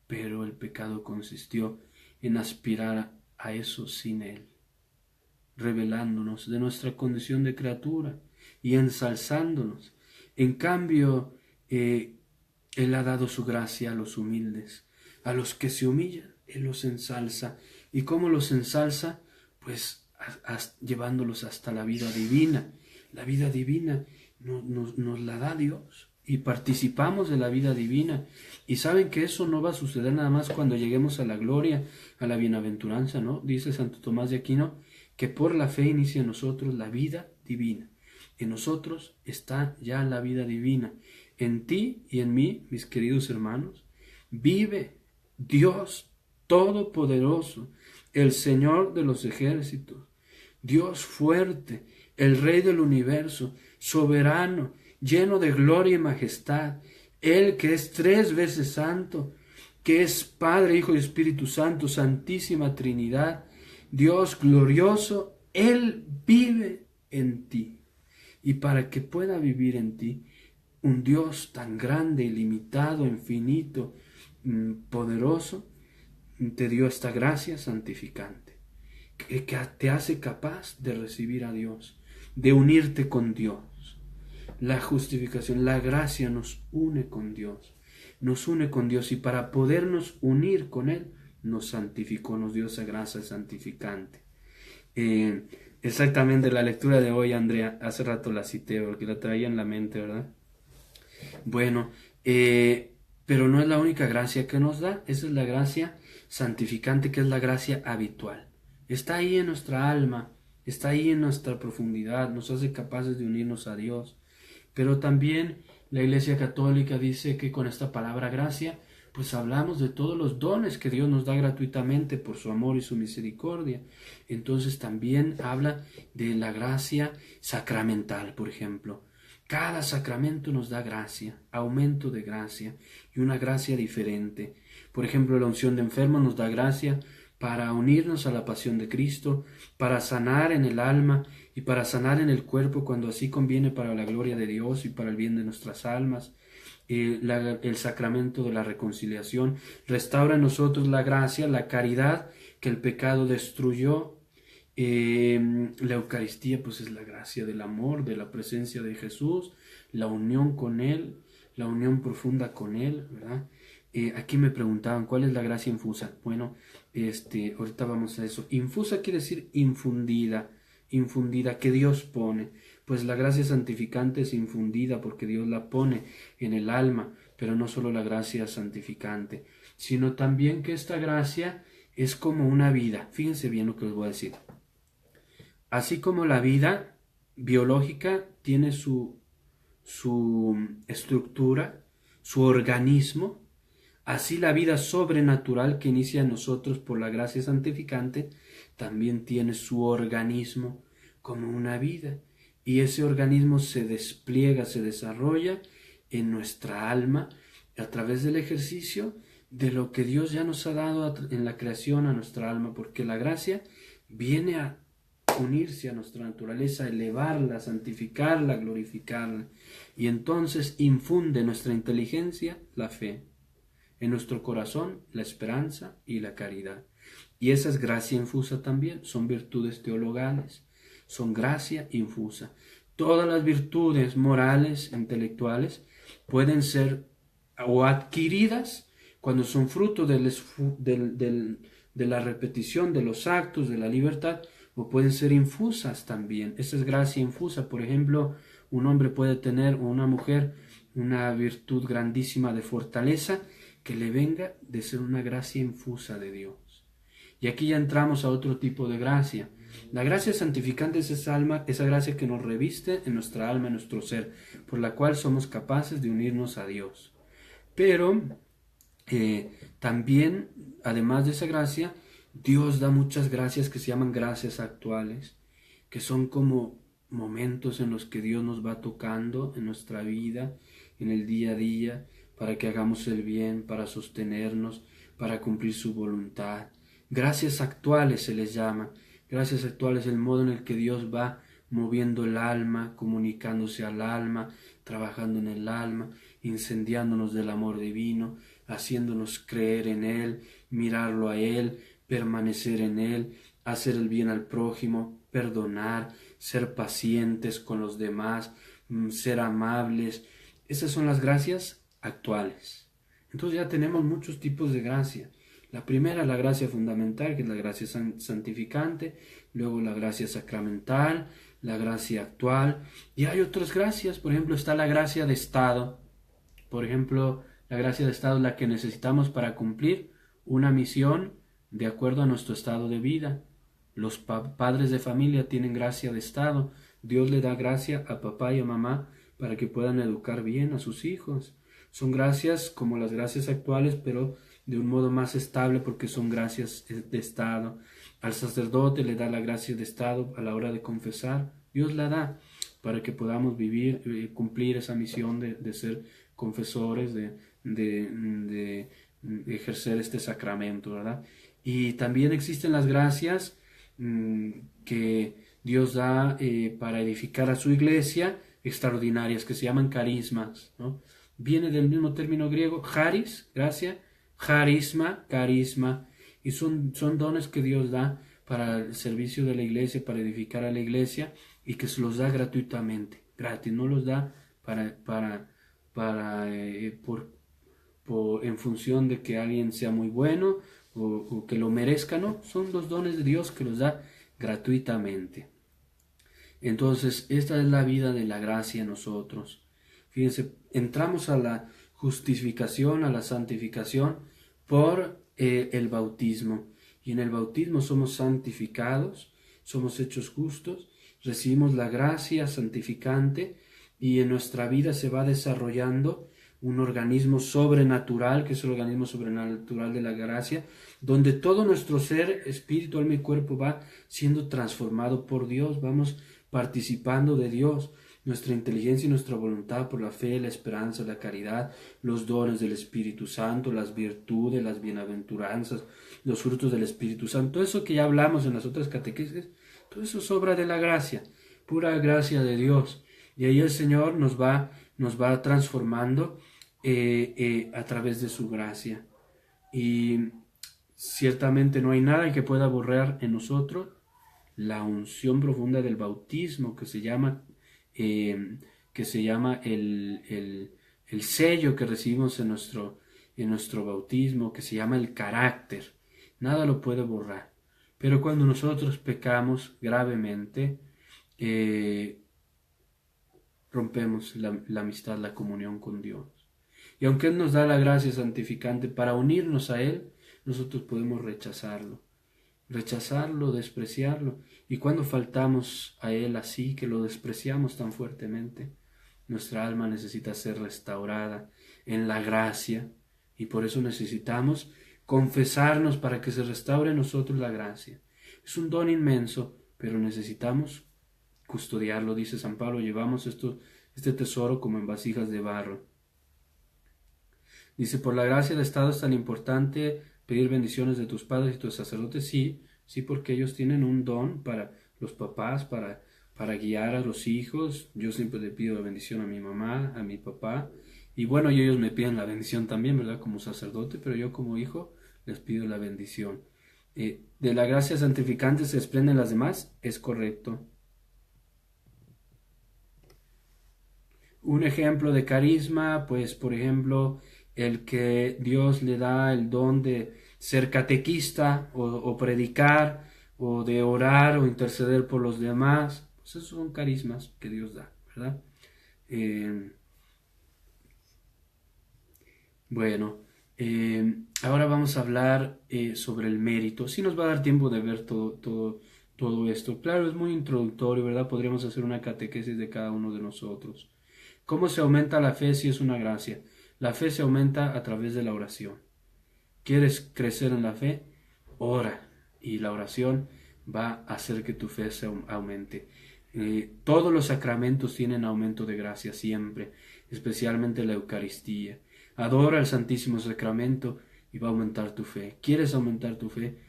Pero el pecado consistió en aspirar a eso sin Él, revelándonos de nuestra condición de criatura y ensalzándonos. En cambio, Él ha dado su gracia a los humildes, a los que se humillan, Él los ensalza. ¿Y cómo los ensalza? Pues llevándolos hasta la vida divina. La vida divina nos la da Dios y participamos de la vida divina. Y saben que eso no va a suceder nada más cuando lleguemos a la gloria, a la bienaventuranza, ¿no? Dice Santo Tomás de Aquino que por la fe inicia en nosotros la vida divina. En nosotros está ya la vida divina. En ti y en mí, mis queridos hermanos, vive Dios Todopoderoso, el Señor de los ejércitos, Dios fuerte, el Rey del universo, soberano, lleno de gloria y majestad, Él que es 3 veces santo, que es Padre, Hijo y Espíritu Santo, Santísima Trinidad, Dios glorioso, Él vive en ti. Y para que pueda vivir en ti, un Dios tan grande, ilimitado, infinito, poderoso, te dio esta gracia santificante, que te hace capaz de recibir a Dios, de unirte con Dios. La justificación, la gracia nos une con Dios, y para podernos unir con Él, nos santificó, nos dio esa gracia santificante. Exactamente la lectura de hoy, Andrea, hace rato la cité porque la traía en la mente, ¿verdad? Bueno, pero no es la única gracia que nos da, esa es la gracia santificante, que es la gracia habitual. Está ahí en nuestra alma, está ahí en nuestra profundidad, nos hace capaces de unirnos a Dios. Pero también la Iglesia Católica dice que con esta palabra gracia, pues hablamos de todos los dones que Dios nos da gratuitamente por su amor y su misericordia. Entonces también habla de la gracia sacramental, por ejemplo. Cada sacramento nos da gracia, aumento de gracia y una gracia diferente. Por ejemplo, la unción de enfermos nos da gracia para unirnos a la pasión de Cristo, para sanar en el alma y para sanar en el cuerpo cuando así conviene para la gloria de Dios y para el bien de nuestras almas. El sacramento de la reconciliación restaura en nosotros la gracia, la caridad que el pecado destruyó. La Eucaristía pues es la gracia del amor, de la presencia de Jesús, la unión con Él, la unión profunda con Él, ¿verdad? Aquí me preguntaban, ¿cuál es la gracia infusa? Bueno, ahorita vamos a eso. Infusa quiere decir infundida, que Dios pone. Pues la gracia santificante es infundida porque Dios la pone en el alma, pero no solo la gracia santificante, sino también que esta gracia es como una vida. Fíjense bien lo que les voy a decir. Así como la vida biológica tiene su estructura, su organismo, así la vida sobrenatural que inicia en nosotros por la gracia santificante también tiene su organismo como una vida. Y ese organismo se despliega, se desarrolla en nuestra alma a través del ejercicio de lo que Dios ya nos ha dado en la creación a nuestra alma, porque la gracia viene a unirse a nuestra naturaleza, elevarla, santificarla, glorificarla, y entonces infunde en nuestra inteligencia la fe, en nuestro corazón la esperanza y la caridad. Y esa es gracia infusa también, son virtudes teologales, son gracia infusa. Todas las virtudes morales, intelectuales, pueden ser o adquiridas cuando son fruto de la repetición de los actos de la libertad, o pueden ser infusas también. Esa es gracia infusa. Por ejemplo, un hombre puede tener, o una mujer, una virtud grandísima de fortaleza que le venga de ser una gracia infusa de Dios. Y aquí ya entramos a otro tipo de gracia. La gracia santificante es esa gracia que nos reviste en nuestra alma, en nuestro ser, por la cual somos capaces de unirnos a Dios. Pero también, además de esa gracia, Dios da muchas gracias que se llaman gracias actuales, que son como momentos en los que Dios nos va tocando en nuestra vida, en el día a día, para que hagamos el bien, para sostenernos, para cumplir su voluntad. Gracias actuales se les llama. Gracias actuales, el modo en el que Dios va moviendo el alma, comunicándose al alma, trabajando en el alma, incendiándonos del amor divino, haciéndonos creer en Él, mirarlo a Él, permanecer en Él, hacer el bien al prójimo, perdonar, ser pacientes con los demás, ser amables. Esas son las gracias actuales. Entonces ya tenemos muchos tipos de gracia. La primera es la gracia fundamental, que es la gracia santificante, luego la gracia sacramental, la gracia actual, y hay otras gracias. Por ejemplo, está la gracia de Estado. Por ejemplo, la gracia de Estado es la que necesitamos para cumplir una misión de acuerdo a nuestro estado de vida. Los padres de familia tienen gracia de Estado. Dios le da gracia a papá y a mamá para que puedan educar bien a sus hijos. Son gracias como las gracias actuales, pero de un modo más estable porque son gracias de Estado. Al sacerdote le da la gracia de Estado a la hora de confesar. Dios la da para que podamos vivir, cumplir esa misión de ser confesores, de ejercer este sacramento, ¿verdad? Y también existen las gracias que Dios da para edificar a su iglesia, extraordinarias, que se llaman carismas, ¿no? Viene del mismo término griego, charis, gracia, carisma, y son dones que Dios da para el servicio de la iglesia, para edificar a la iglesia, y que se los da gratuitamente, gratis, no los da en función de que alguien sea muy bueno o que lo merezca, no, son los dones de Dios que los da gratuitamente. Entonces, esta es la vida de la gracia en nosotros. Fíjense, entramos a la justificación, a la santificación por el bautismo. Y en el bautismo somos santificados, somos hechos justos, recibimos la gracia santificante y en nuestra vida se va desarrollando un organismo sobrenatural, que es el organismo sobrenatural de la gracia, donde todo nuestro ser, espíritu, alma y cuerpo va siendo transformado por Dios, vamos participando de Dios, nuestra inteligencia y nuestra voluntad por la fe, la esperanza, la caridad, los dones del Espíritu Santo, las virtudes, las bienaventuranzas, los frutos del Espíritu Santo, todo eso que ya hablamos en las otras catequesis, todo eso es obra de la gracia, pura gracia de Dios. Y ahí el Señor nos va transformando a través de su gracia. Y ciertamente no hay nada que pueda borrar en nosotros la unción profunda del bautismo, que se llama el sello que recibimos en nuestro bautismo, que se llama el carácter. Nada lo puede borrar. Pero cuando nosotros pecamos gravemente, rompemos la amistad, la comunión con Dios. Y aunque Él nos da la gracia santificante para unirnos a Él, nosotros podemos rechazarlo, despreciarlo. Y cuando faltamos a Él así, que lo despreciamos tan fuertemente, nuestra alma necesita ser restaurada en la gracia, y por eso necesitamos confesarnos para que se restaure en nosotros la gracia. Es un don inmenso, pero necesitamos custodiarlo, dice San Pablo, llevamos este tesoro como en vasijas de barro. Dice, por la gracia de Estado es tan importante pedir bendiciones de tus padres y tus sacerdotes. Sí, porque ellos tienen un don para los papás, para guiar a los hijos. Yo siempre le pido la bendición a mi mamá, a mi papá, y bueno, y ellos me piden la bendición también, ¿verdad? Como sacerdote, pero yo como hijo les pido la bendición. De la gracia santificante se desprenden las demás, es correcto. Un ejemplo de carisma, pues por ejemplo, el que Dios le da el don de ser catequista o predicar o de orar o interceder por los demás, pues esos son carismas que Dios da, ¿verdad? Ahora vamos a hablar sobre el mérito. Sí nos va a dar tiempo de ver todo esto. Claro, es muy introductorio, ¿verdad? Podríamos hacer una catequesis de cada uno de nosotros. ¿Cómo se aumenta la fe si es una gracia? La fe se aumenta a través de la oración. ¿Quieres crecer en la fe? Ora. Y la oración va a hacer que tu fe se aumente. Todos los sacramentos tienen aumento de gracia siempre, especialmente la Eucaristía. Adora el Santísimo Sacramento y va a aumentar tu fe. ¿Quieres aumentar tu fe?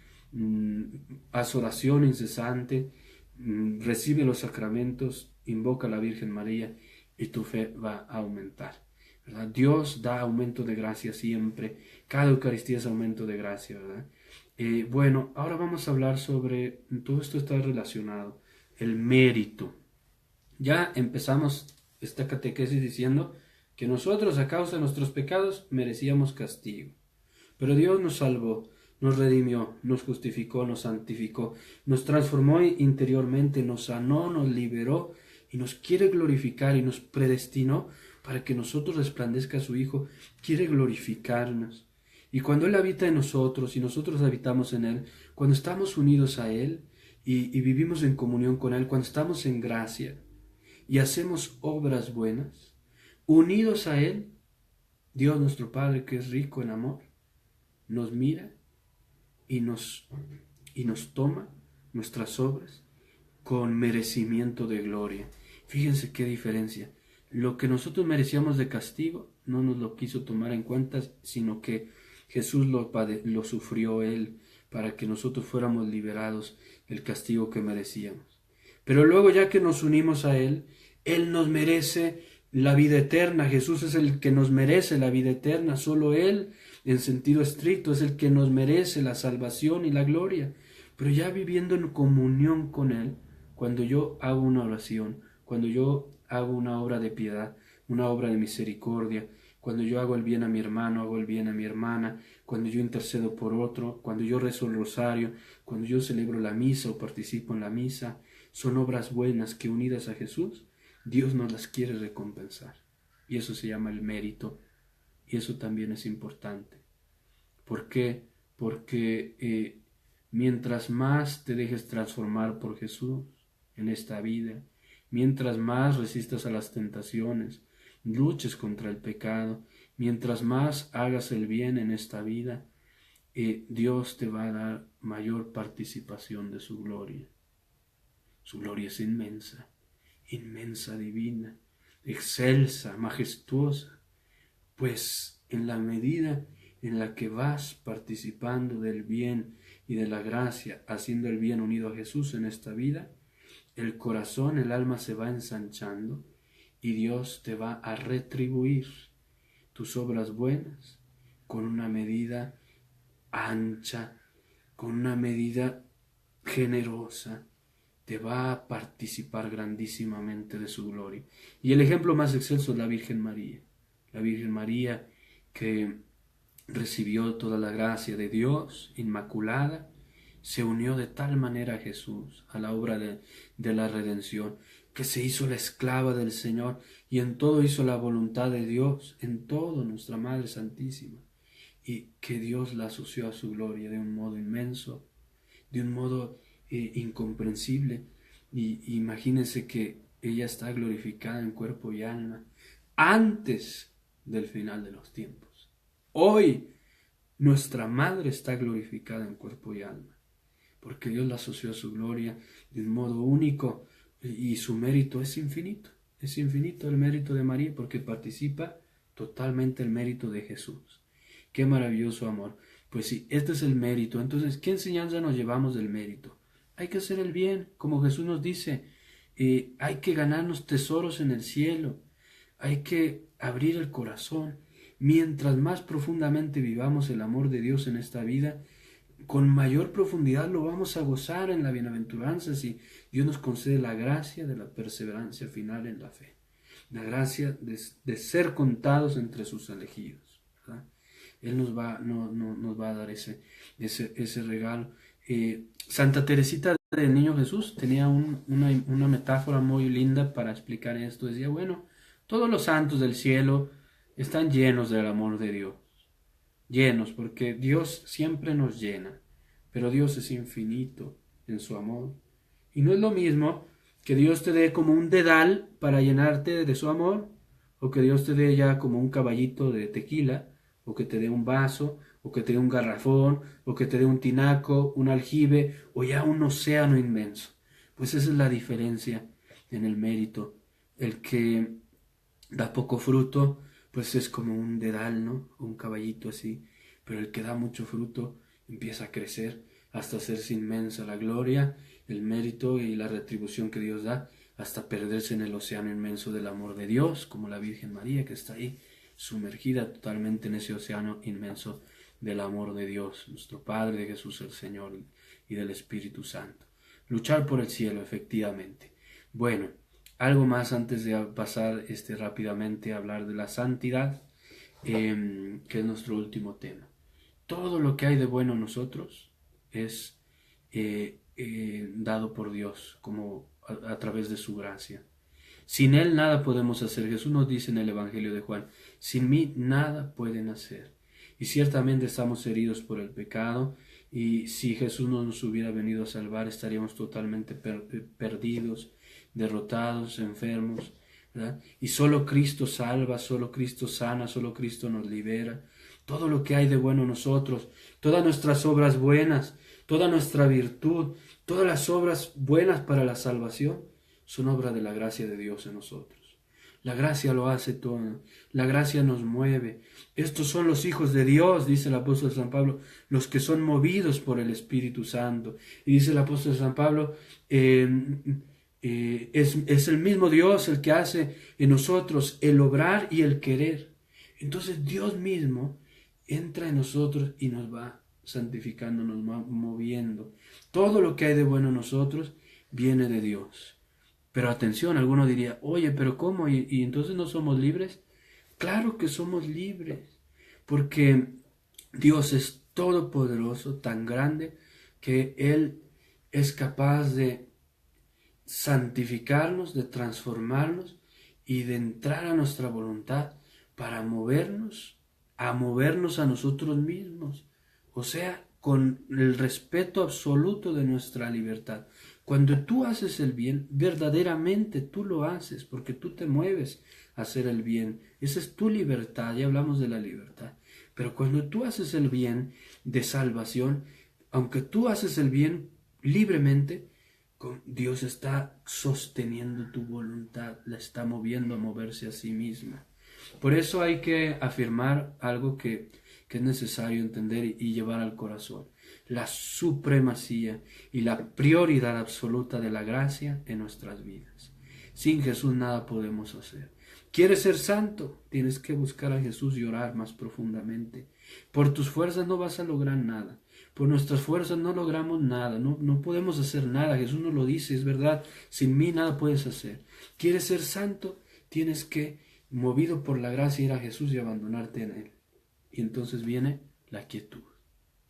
Haz oración incesante, recibe los sacramentos, invoca a la Virgen María y tu fe va a aumentar, ¿verdad? Dios da aumento de gracia siempre. Cada Eucaristía es aumento de gracia, ¿verdad? Ahora vamos a hablar sobre, todo esto está relacionado, el mérito. Ya empezamos esta catequesis diciendo que nosotros a causa de nuestros pecados merecíamos castigo, pero Dios nos salvó, nos redimió, nos justificó, nos santificó, nos transformó interiormente, nos sanó, nos liberó y nos quiere glorificar y nos predestinó para que nosotros resplandezca a su Hijo. Quiere glorificarnos. Y cuando Él habita en nosotros y nosotros habitamos en Él, cuando estamos unidos a Él y vivimos en comunión con Él, cuando estamos en gracia, y hacemos obras buenas, unidos a Él, Dios nuestro Padre, que es rico en amor, nos mira y nos toma nuestras obras con merecimiento de gloria. Fíjense qué diferencia. Lo que nosotros merecíamos de castigo no nos lo quiso tomar en cuenta, sino que Jesús lo sufrió Él para que nosotros fuéramos liberados del castigo que merecíamos. Pero luego, ya que nos unimos a Él, Él nos merece la vida eterna. Jesús es el que nos merece la vida eterna. Solo Él, en sentido estricto, es el que nos merece la salvación y la gloria. Pero ya viviendo en comunión con Él, cuando yo hago una oración, cuando yo hago una obra de piedad, una obra de misericordia, cuando yo hago el bien a mi hermano, hago el bien a mi hermana, cuando yo intercedo por otro, cuando yo rezo el rosario, cuando yo celebro la misa o participo en la misa, son obras buenas que, unidas a Jesús, Dios nos las quiere recompensar. Y eso se llama el mérito. Y eso también es importante. ¿Por qué? Porque mientras más te dejes transformar por Jesús en esta vida, mientras más resistas a las tentaciones, luches contra el pecado, mientras más hagas el bien en esta vida, Dios te va a dar mayor participación de su gloria. Su gloria es inmensa, inmensa, divina, excelsa, majestuosa, pues en la medida en la que vas participando del bien y de la gracia, haciendo el bien unido a Jesús en esta vida, el corazón, el alma se va ensanchando y Dios te va a retribuir tus obras buenas con una medida ancha, con una medida generosa. Te va a participar grandísimamente de su gloria. Y el ejemplo más excelso es la Virgen María. La Virgen María, que recibió toda la gracia de Dios, inmaculada, se unió de tal manera a Jesús, a la obra de la redención, que se hizo la esclava del Señor y en todo hizo la voluntad de Dios, en todo, nuestra Madre Santísima, y que Dios la asoció a su gloria de un modo inmenso, de un modo incomprensible. Y imagínense que ella está glorificada en cuerpo y alma antes del final de los tiempos. Hoy nuestra Madre está glorificada en cuerpo y alma, porque Dios la asoció a su gloria de un modo único, y su mérito es infinito. Es infinito el mérito de María, porque participa totalmente el mérito de Jesús. Qué maravilloso amor. Pues sí, este es el mérito. Entonces, ¿qué enseñanza nos llevamos del mérito? Hay que hacer el bien, como Jesús nos dice. Hay que ganarnos tesoros en el cielo. Hay que abrir el corazón. Mientras más profundamente vivamos el amor de Dios en esta vida, con mayor profundidad lo vamos a gozar en la bienaventuranza, si Dios nos concede la gracia de la perseverancia final en la fe, la gracia de ser contados entre sus elegidos, ¿verdad? Él nos va a dar ese regalo. Santa Teresita del Niño Jesús tenía una metáfora muy linda para explicar esto. Decía, bueno, todos los santos del cielo están llenos del amor de Dios, llenos, porque Dios siempre nos llena, pero Dios es infinito en su amor. Y no es lo mismo que Dios te dé como un dedal para llenarte de su amor, o que Dios te dé ya como un caballito de tequila, o que te dé un vaso, o que te dé un garrafón, o que te dé un tinaco, un aljibe, o ya un océano inmenso. Pues esa es la diferencia en el mérito. El que da poco fruto, pues es como un dedal, ¿no? Un caballito así. Pero el que da mucho fruto empieza a crecer hasta hacerse inmensa la gloria, el mérito y la retribución que Dios da, hasta perderse en el océano inmenso del amor de Dios, como la Virgen María, que está ahí sumergida totalmente en ese océano inmenso del amor de Dios, nuestro Padre, de Jesús el Señor y del Espíritu Santo. Luchar por el cielo, efectivamente. Bueno, algo más antes de pasar rápidamente a hablar de la santidad, que es nuestro último tema. Todo lo que hay de bueno en nosotros es dado por Dios, como a través de su gracia. Sin Él nada podemos hacer. Jesús nos dice en el Evangelio de Juan, sin mí nada pueden hacer. Y ciertamente estamos heridos por el pecado, y si Jesús no nos hubiera venido a salvar, estaríamos totalmente perdidos, derrotados, enfermos, ¿verdad? Y solo Cristo salva, solo Cristo sana, solo Cristo nos libera. Todo lo que hay de bueno en nosotros, todas nuestras obras buenas, toda nuestra virtud, todas las obras buenas para la salvación, son obra de la gracia de Dios en nosotros. La gracia lo hace todo, la gracia nos mueve. Estos son los hijos de Dios, dice el apóstol San Pablo, los que son movidos por el Espíritu Santo. Y dice el apóstol San Pablo, es el mismo Dios el que hace en nosotros el obrar y el querer. Entonces Dios mismo entra en nosotros y nos va santificando, nos va moviendo. Todo lo que hay de bueno en nosotros viene de Dios. Pero atención, alguno diría, oye, pero ¿cómo? ¿Y entonces no somos libres? Claro que somos libres, porque Dios es todopoderoso, tan grande, que Él es capaz de santificarnos, de transformarnos y de entrar a nuestra voluntad para movernos a nosotros mismos. O sea, con el respeto absoluto de nuestra libertad. Cuando tú haces el bien, verdaderamente tú lo haces, porque tú te mueves a hacer el bien. Esa es tu libertad, ya hablamos de la libertad. Pero cuando tú haces el bien de salvación, aunque tú haces el bien libremente, Dios está sosteniendo tu voluntad, la está moviendo a moverse a sí misma. Por eso hay que afirmar algo que es necesario entender y llevar al corazón: la supremacía y la prioridad absoluta de la gracia en nuestras vidas. Sin Jesús nada podemos hacer. ¿Quieres ser santo? Tienes que buscar a Jesús y orar más profundamente. Por tus fuerzas no vas a lograr nada. Por nuestras fuerzas no logramos nada, no podemos hacer nada. Jesús nos lo dice, es verdad. Sin mí nada puedes hacer. ¿Quieres ser santo? Tienes que, movido por la gracia, ir a Jesús y abandonarte en Él. Y entonces viene la quietud.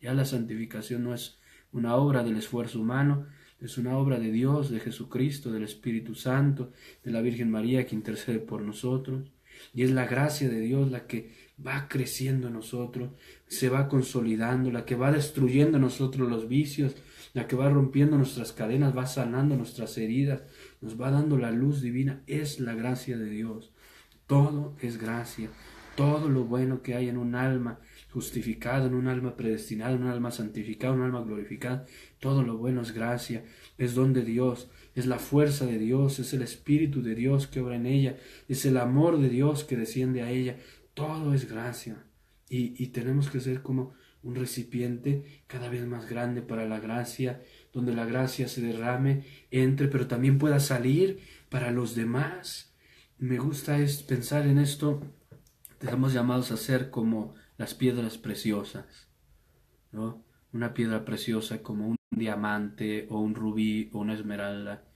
Ya la santificación no es una obra del esfuerzo humano, es una obra de Dios, de Jesucristo, del Espíritu Santo, de la Virgen María que intercede por nosotros. Y es la gracia de Dios la que va creciendo en nosotros, se va consolidando, la que va destruyendo en nosotros los vicios, la que va rompiendo nuestras cadenas, va sanando nuestras heridas, nos va dando la luz divina. Es la gracia de Dios. Todo es gracia. Todo lo bueno que hay en un alma justificado, en un alma predestinada, en un alma santificada, en un alma glorificada, todo lo bueno es gracia, es don de Dios, es la fuerza de Dios, es el Espíritu de Dios que obra en ella, es el amor de Dios que desciende a ella. Todo es gracia. Y tenemos que ser como un recipiente cada vez más grande para la gracia, donde la gracia se derrame, entre, pero también pueda salir para los demás. Me gusta pensar en esto. Estamos llamados a ser como las piedras preciosas, ¿no? Una piedra preciosa como un diamante o un rubí o una esmeralda,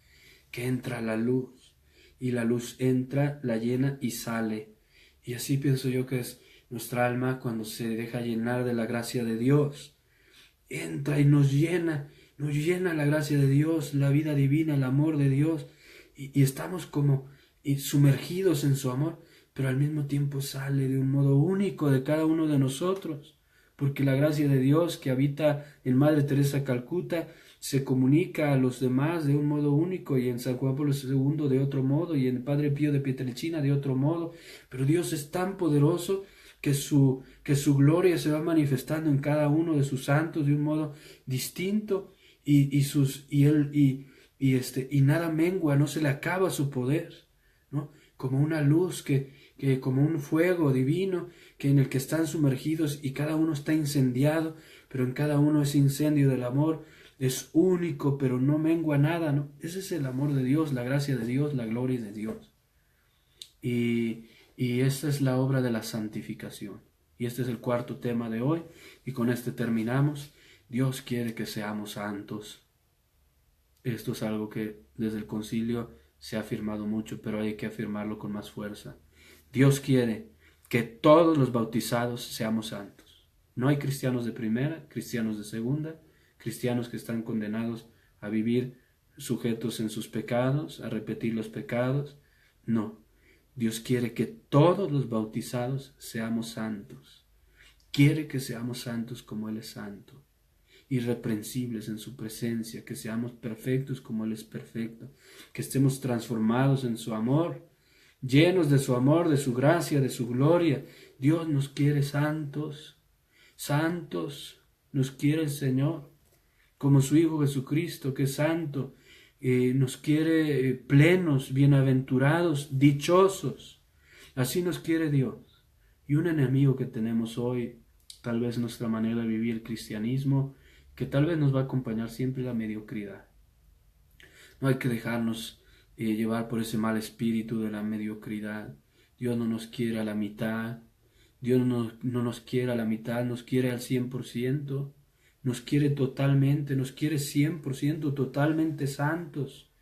que entra la luz, y la luz entra, la llena y sale. Y así pienso yo que es nuestra alma cuando se deja llenar de la gracia de Dios. Entra y nos llena la gracia de Dios, la vida divina, el amor de Dios, y estamos como sumergidos en su amor, pero al mismo tiempo sale de un modo único de cada uno de nosotros, porque la gracia de Dios que habita en Madre Teresa Calcuta se comunica a los demás de un modo único, y en San Juan Pablo II de otro modo, y en el Padre Pío de Pietrelcina de otro modo. Pero Dios es tan poderoso que su gloria se va manifestando en cada uno de sus santos de un modo distinto, y nada mengua, no se le acaba su poder, ¿no? Como una luz que como un fuego divino que en el que están sumergidos, y cada uno está incendiado, pero en cada uno ese incendio del amor es único, pero no mengua nada, ¿no? Ese es el amor de Dios, la gracia de Dios, la gloria de Dios. Y esta es la obra de la santificación. Y este es el cuarto tema de hoy, y con este terminamos. Dios quiere que seamos santos. Esto es algo que desde el concilio se ha afirmado mucho, pero hay que afirmarlo con más fuerza. Dios quiere que todos los bautizados seamos santos. No hay cristianos de primera, cristianos de segunda, cristianos que están condenados a vivir sujetos en sus pecados, a repetir los pecados. No, Dios quiere que todos los bautizados seamos santos. Quiere que seamos santos como Él es santo. irreprensibles en su presencia, que seamos perfectos como Él es perfecto, que estemos transformados en su amor, llenos de su amor, de su gracia, de su gloria. Dios nos quiere santos, santos, nos quiere el Señor, como su Hijo Jesucristo, que es santo, nos quiere plenos, bienaventurados, dichosos. Así nos quiere Dios. Y un enemigo que tenemos hoy, tal vez nuestra manera de vivir el cristianismo, que tal vez nos va a acompañar siempre la mediocridad. No hay que dejarnos llevar por ese mal espíritu de la mediocridad. Dios no nos quiere a la mitad. Dios no nos quiere a la mitad, nos quiere al 100%. Nos quiere totalmente, nos quiere 100% totalmente santos.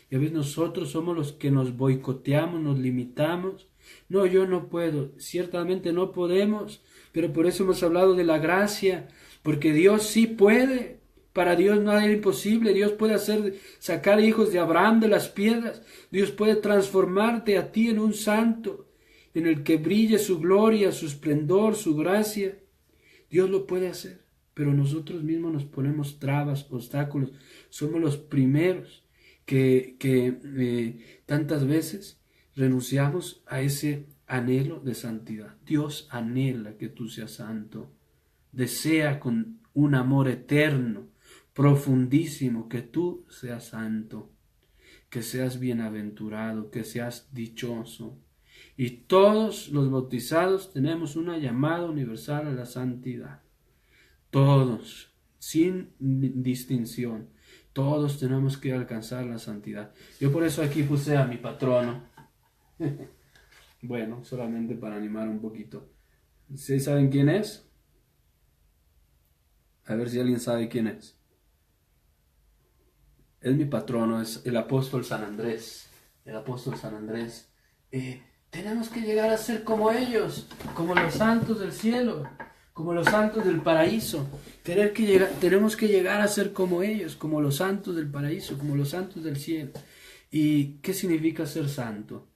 Y a veces nosotros somos los que nos boicoteamos, nos limitamos. No, yo no puedo, ciertamente no podemos, pero por eso hemos hablado de la gracia, porque Dios sí puede. Para Dios no hay imposible. Dios puede sacar hijos de Abraham de las piedras. Dios puede transformarte a ti en un santo, en el que brille su gloria, su esplendor, su gracia. Dios lo puede hacer. Pero nosotros mismos nos ponemos trabas, obstáculos. Somos los primeros que tantas veces renunciamos a ese anhelo de santidad. Dios anhela que tú seas santo. Desea con un amor eterno, profundísimo, que tú seas santo, que seas bienaventurado, que seas dichoso. Y todos los bautizados tenemos una llamada universal a la santidad. Todos, sin distinción, todos tenemos que alcanzar la santidad. Yo por eso aquí puse a mi patrono. Bueno, solamente para animar un poquito. ¿Sí saben quién es? A ver si alguien sabe quién es. Es mi patrono, es el apóstol San Andrés. El apóstol San Andrés. Tenemos que llegar a ser como ellos, como los santos del cielo, como los santos del paraíso. Tenemos que llegar a ser como ellos, como los santos del paraíso, como los santos del cielo. ¿Y qué significa ser santo?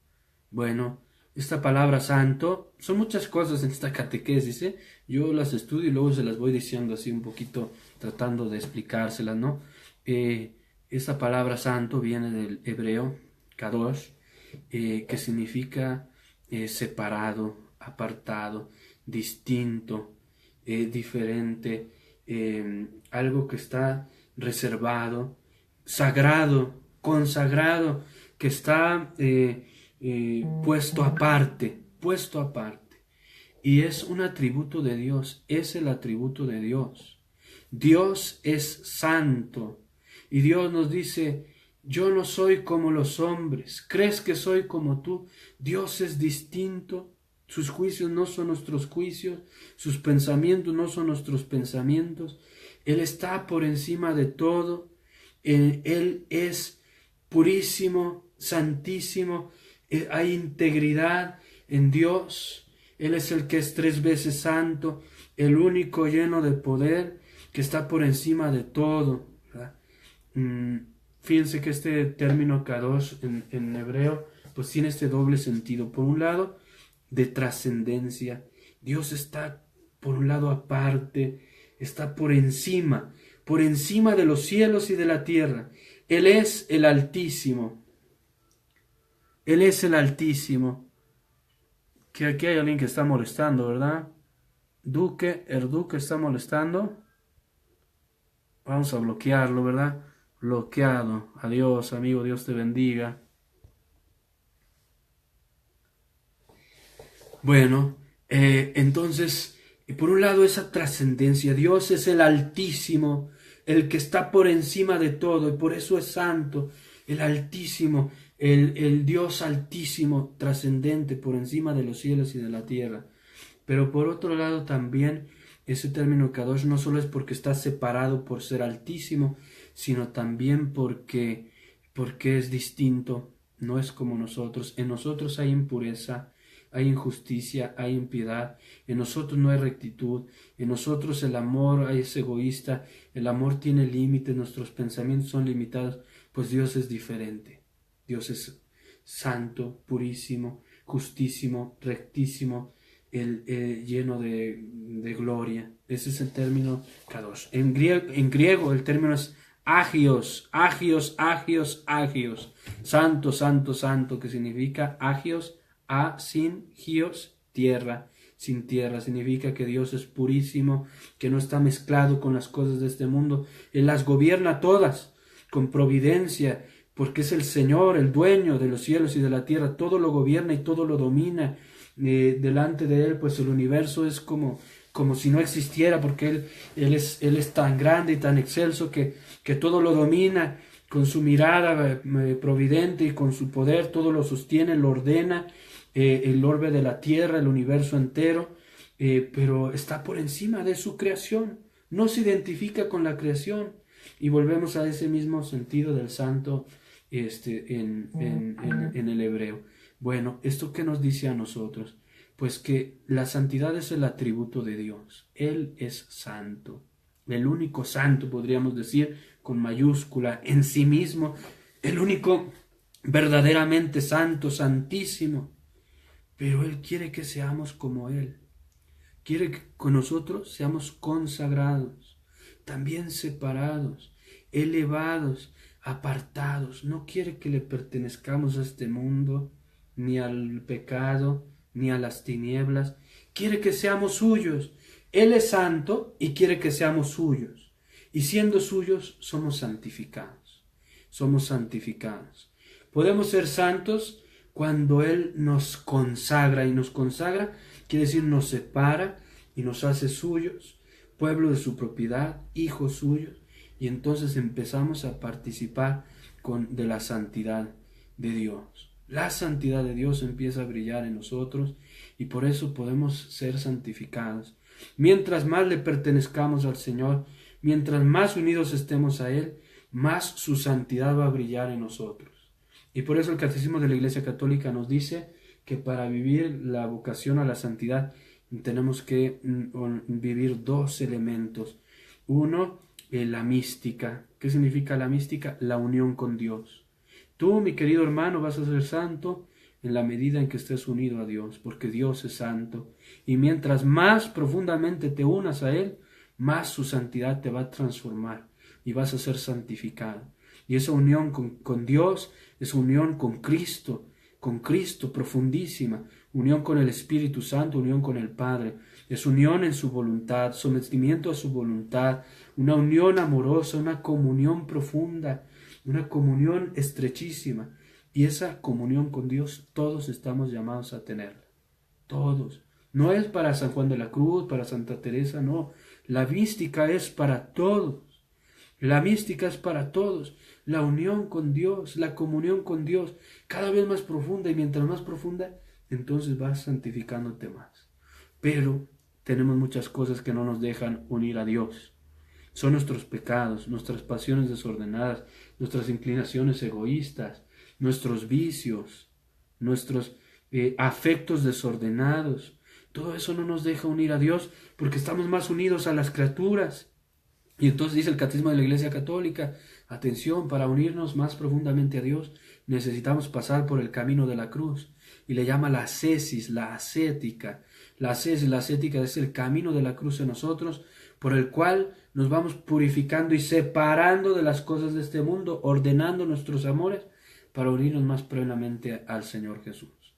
Bueno, esta palabra santo, son muchas cosas en esta catequesis, ¿eh? Yo las estudio y luego se las voy diciendo así un poquito, tratando de explicárselas, ¿no? Esta palabra santo viene del hebreo, kadosh, que significa separado, apartado, distinto, diferente, algo que está reservado, sagrado, consagrado, que está puesto aparte, puesto aparte. Y es un atributo de Dios, es el atributo de Dios. Dios es santo y Dios nos dice: yo no soy como los hombres. ¿Crees que soy como tú? Dios es distinto. Sus juicios no son nuestros juicios. Sus pensamientos no son nuestros pensamientos. Él está por encima de todo. Él es purísimo, santísimo. Hay integridad en Dios. Él es el que es 3 veces santo, el único lleno de poder, que está por encima de todo. Fíjense que este término kadosh en hebreo pues tiene este doble sentido. Por un lado, de trascendencia. Dios está por un lado aparte, está por encima de los cielos y de la tierra. Él es el Altísimo. Él es el Altísimo. Que aquí hay alguien que está molestando, ¿verdad? El Duque está molestando. Vamos a bloquearlo, ¿verdad? Bloqueado. Adiós, amigo, Dios te bendiga. Bueno, entonces, por un lado esa trascendencia. Dios es el Altísimo, el que está por encima de todo, y por eso es santo, el Altísimo, el Dios Altísimo, trascendente, por encima de los cielos y de la tierra. Pero por otro lado también, ese término kadosh no solo es porque está separado por ser altísimo, sino también porque es distinto, no es como nosotros. En nosotros hay impureza, hay injusticia, hay impiedad, en nosotros no hay rectitud, en nosotros el amor es egoísta, el amor tiene límites, nuestros pensamientos son limitados, pues Dios es diferente. Dios es santo, purísimo, justísimo, rectísimo, lleno de gloria. Ese es el término kadosh. En griego el término es agios, agios, agios, agios. Santo, santo, santo, que significa agios, sin gios, tierra. Sin tierra significa que Dios es purísimo, que no está mezclado con las cosas de este mundo. Él las gobierna todas con providencia, porque es el Señor, el dueño de los cielos y de la tierra. Todo lo gobierna y todo lo domina. Delante de Él, pues el universo es como si no existiera, porque él es tan grande y tan excelso que todo lo domina con su mirada providente y con su poder, todo lo sostiene, lo ordena, el orbe de la tierra, el universo entero, pero está por encima de su creación, no se identifica con la creación. Y volvemos a ese mismo sentido del santo en el hebreo. Bueno, ¿esto qué nos dice a nosotros? Pues que la santidad es el atributo de Dios. Él es santo, el único santo, podríamos decir, con mayúscula, en sí mismo, el único verdaderamente santo, santísimo. Pero Él quiere que seamos como Él. Quiere que con nosotros seamos consagrados, también separados, elevados, apartados. No quiere que le pertenezcamos a este mundo, ni al pecado, ni a las tinieblas. Quiere que seamos suyos. Él es santo y quiere que seamos suyos. Y siendo suyos, somos santificados. Somos santificados. Podemos ser santos cuando Él nos consagra, y nos consagra quiere decir nos separa y nos hace suyos, pueblo de su propiedad, hijos suyos, y entonces empezamos a participar de la santidad de Dios. La santidad de Dios empieza a brillar en nosotros y por eso podemos ser santificados. Mientras más le pertenezcamos al Señor, mientras más unidos estemos a Él, más su santidad va a brillar en nosotros. Y por eso el Catecismo de la Iglesia Católica nos dice que para vivir la vocación a la santidad tenemos que vivir dos elementos. Uno, la mística. ¿Qué significa la mística? La unión con Dios. Tú, mi querido hermano, vas a ser santo en la medida en que estés unido a Dios, porque Dios es santo. Y mientras más profundamente te unas a Él, más su santidad te va a transformar y vas a ser santificado. Y esa unión con Dios es unión con Cristo profundísima, unión con el Espíritu Santo, unión con el Padre, es unión en su voluntad, sometimiento a su voluntad, una unión amorosa, una comunión profunda, una comunión estrechísima. Y esa comunión con Dios todos estamos llamados a tenerla, todos. No es para San Juan de la Cruz, para Santa Teresa, no. La mística es para todos. La mística es para todos. La unión con Dios, la comunión con Dios, cada vez más profunda, y mientras más profunda, entonces vas santificándote más. Pero tenemos muchas cosas que no nos dejan unir a Dios. Son nuestros pecados, nuestras pasiones desordenadas, nuestras inclinaciones egoístas, nuestros vicios, nuestros afectos desordenados. Todo eso no nos deja unir a Dios porque estamos más unidos a las criaturas. Y entonces dice el Catecismo de la Iglesia Católica, atención, para unirnos más profundamente a Dios necesitamos pasar por el camino de la cruz. Y le llama la ascesis, la ascética. La ascética es el camino de la cruz en nosotros, por el cual nos vamos purificando y separando de las cosas de este mundo, ordenando nuestros amores para unirnos más plenamente al Señor Jesús.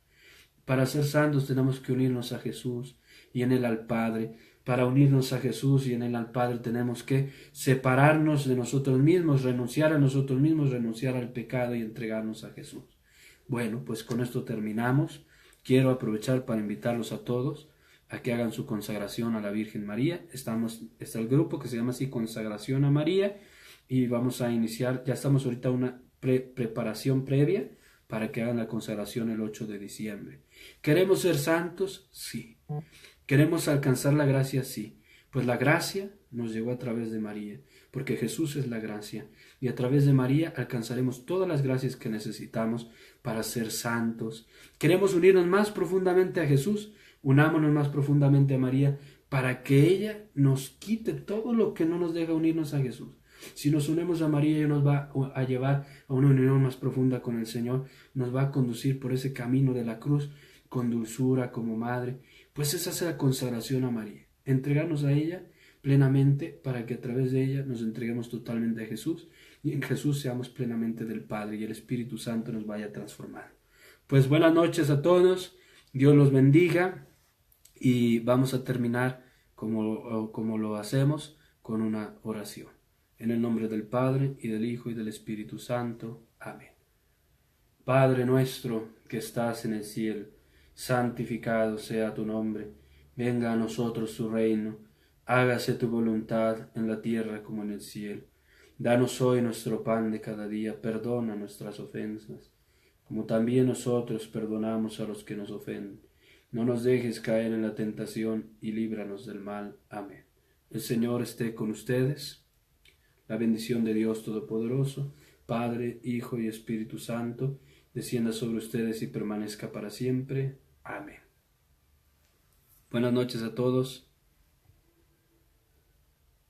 Para ser santos tenemos que unirnos a Jesús y en Él al Padre. Para unirnos a Jesús y en Él al Padre tenemos que separarnos de nosotros mismos, renunciar a nosotros mismos, renunciar al pecado y entregarnos a Jesús. Bueno, pues con esto terminamos. Quiero aprovechar para invitarlos a todos a que hagan su consagración a la Virgen María. Está el grupo que se llama así, Consagración a María, y vamos a iniciar, ya estamos ahorita una preparación previa para que hagan la consagración el 8 de diciembre. ¿Queremos ser santos? Sí. ¿Queremos alcanzar la gracia? Sí. Pues la gracia nos llegó a través de María, porque Jesús es la gracia, y a través de María alcanzaremos todas las gracias que necesitamos para ser santos. ¿Queremos unirnos más profundamente a Jesús? Unámonos más profundamente a María para que ella nos quite todo lo que no nos deja unirnos a Jesús. Si nos unimos a María, ella nos va a llevar a una unión más profunda con el Señor, nos va a conducir por ese camino de la cruz con dulzura como madre, Pues esa es la consagración a María, entregarnos a ella plenamente para que a través de ella nos entreguemos totalmente a Jesús y en Jesús seamos plenamente del Padre y el Espíritu Santo nos vaya a transformar. Pues buenas noches a todos, Dios los bendiga y vamos a terminar como lo hacemos con una oración. En el nombre del Padre y del Hijo y del Espíritu Santo. Amén. Padre nuestro que estás en el cielo, santificado sea tu nombre, venga a nosotros tu reino, hágase tu voluntad en la tierra como en el cielo. Danos hoy nuestro pan de cada día, perdona nuestras ofensas, como también nosotros perdonamos a los que nos ofenden. No nos dejes caer en la tentación y líbranos del mal. Amén. El Señor esté con ustedes. La bendición de Dios Todopoderoso, Padre, Hijo y Espíritu Santo, descienda sobre ustedes y permanezca para siempre. Amén. Buenas noches a todos.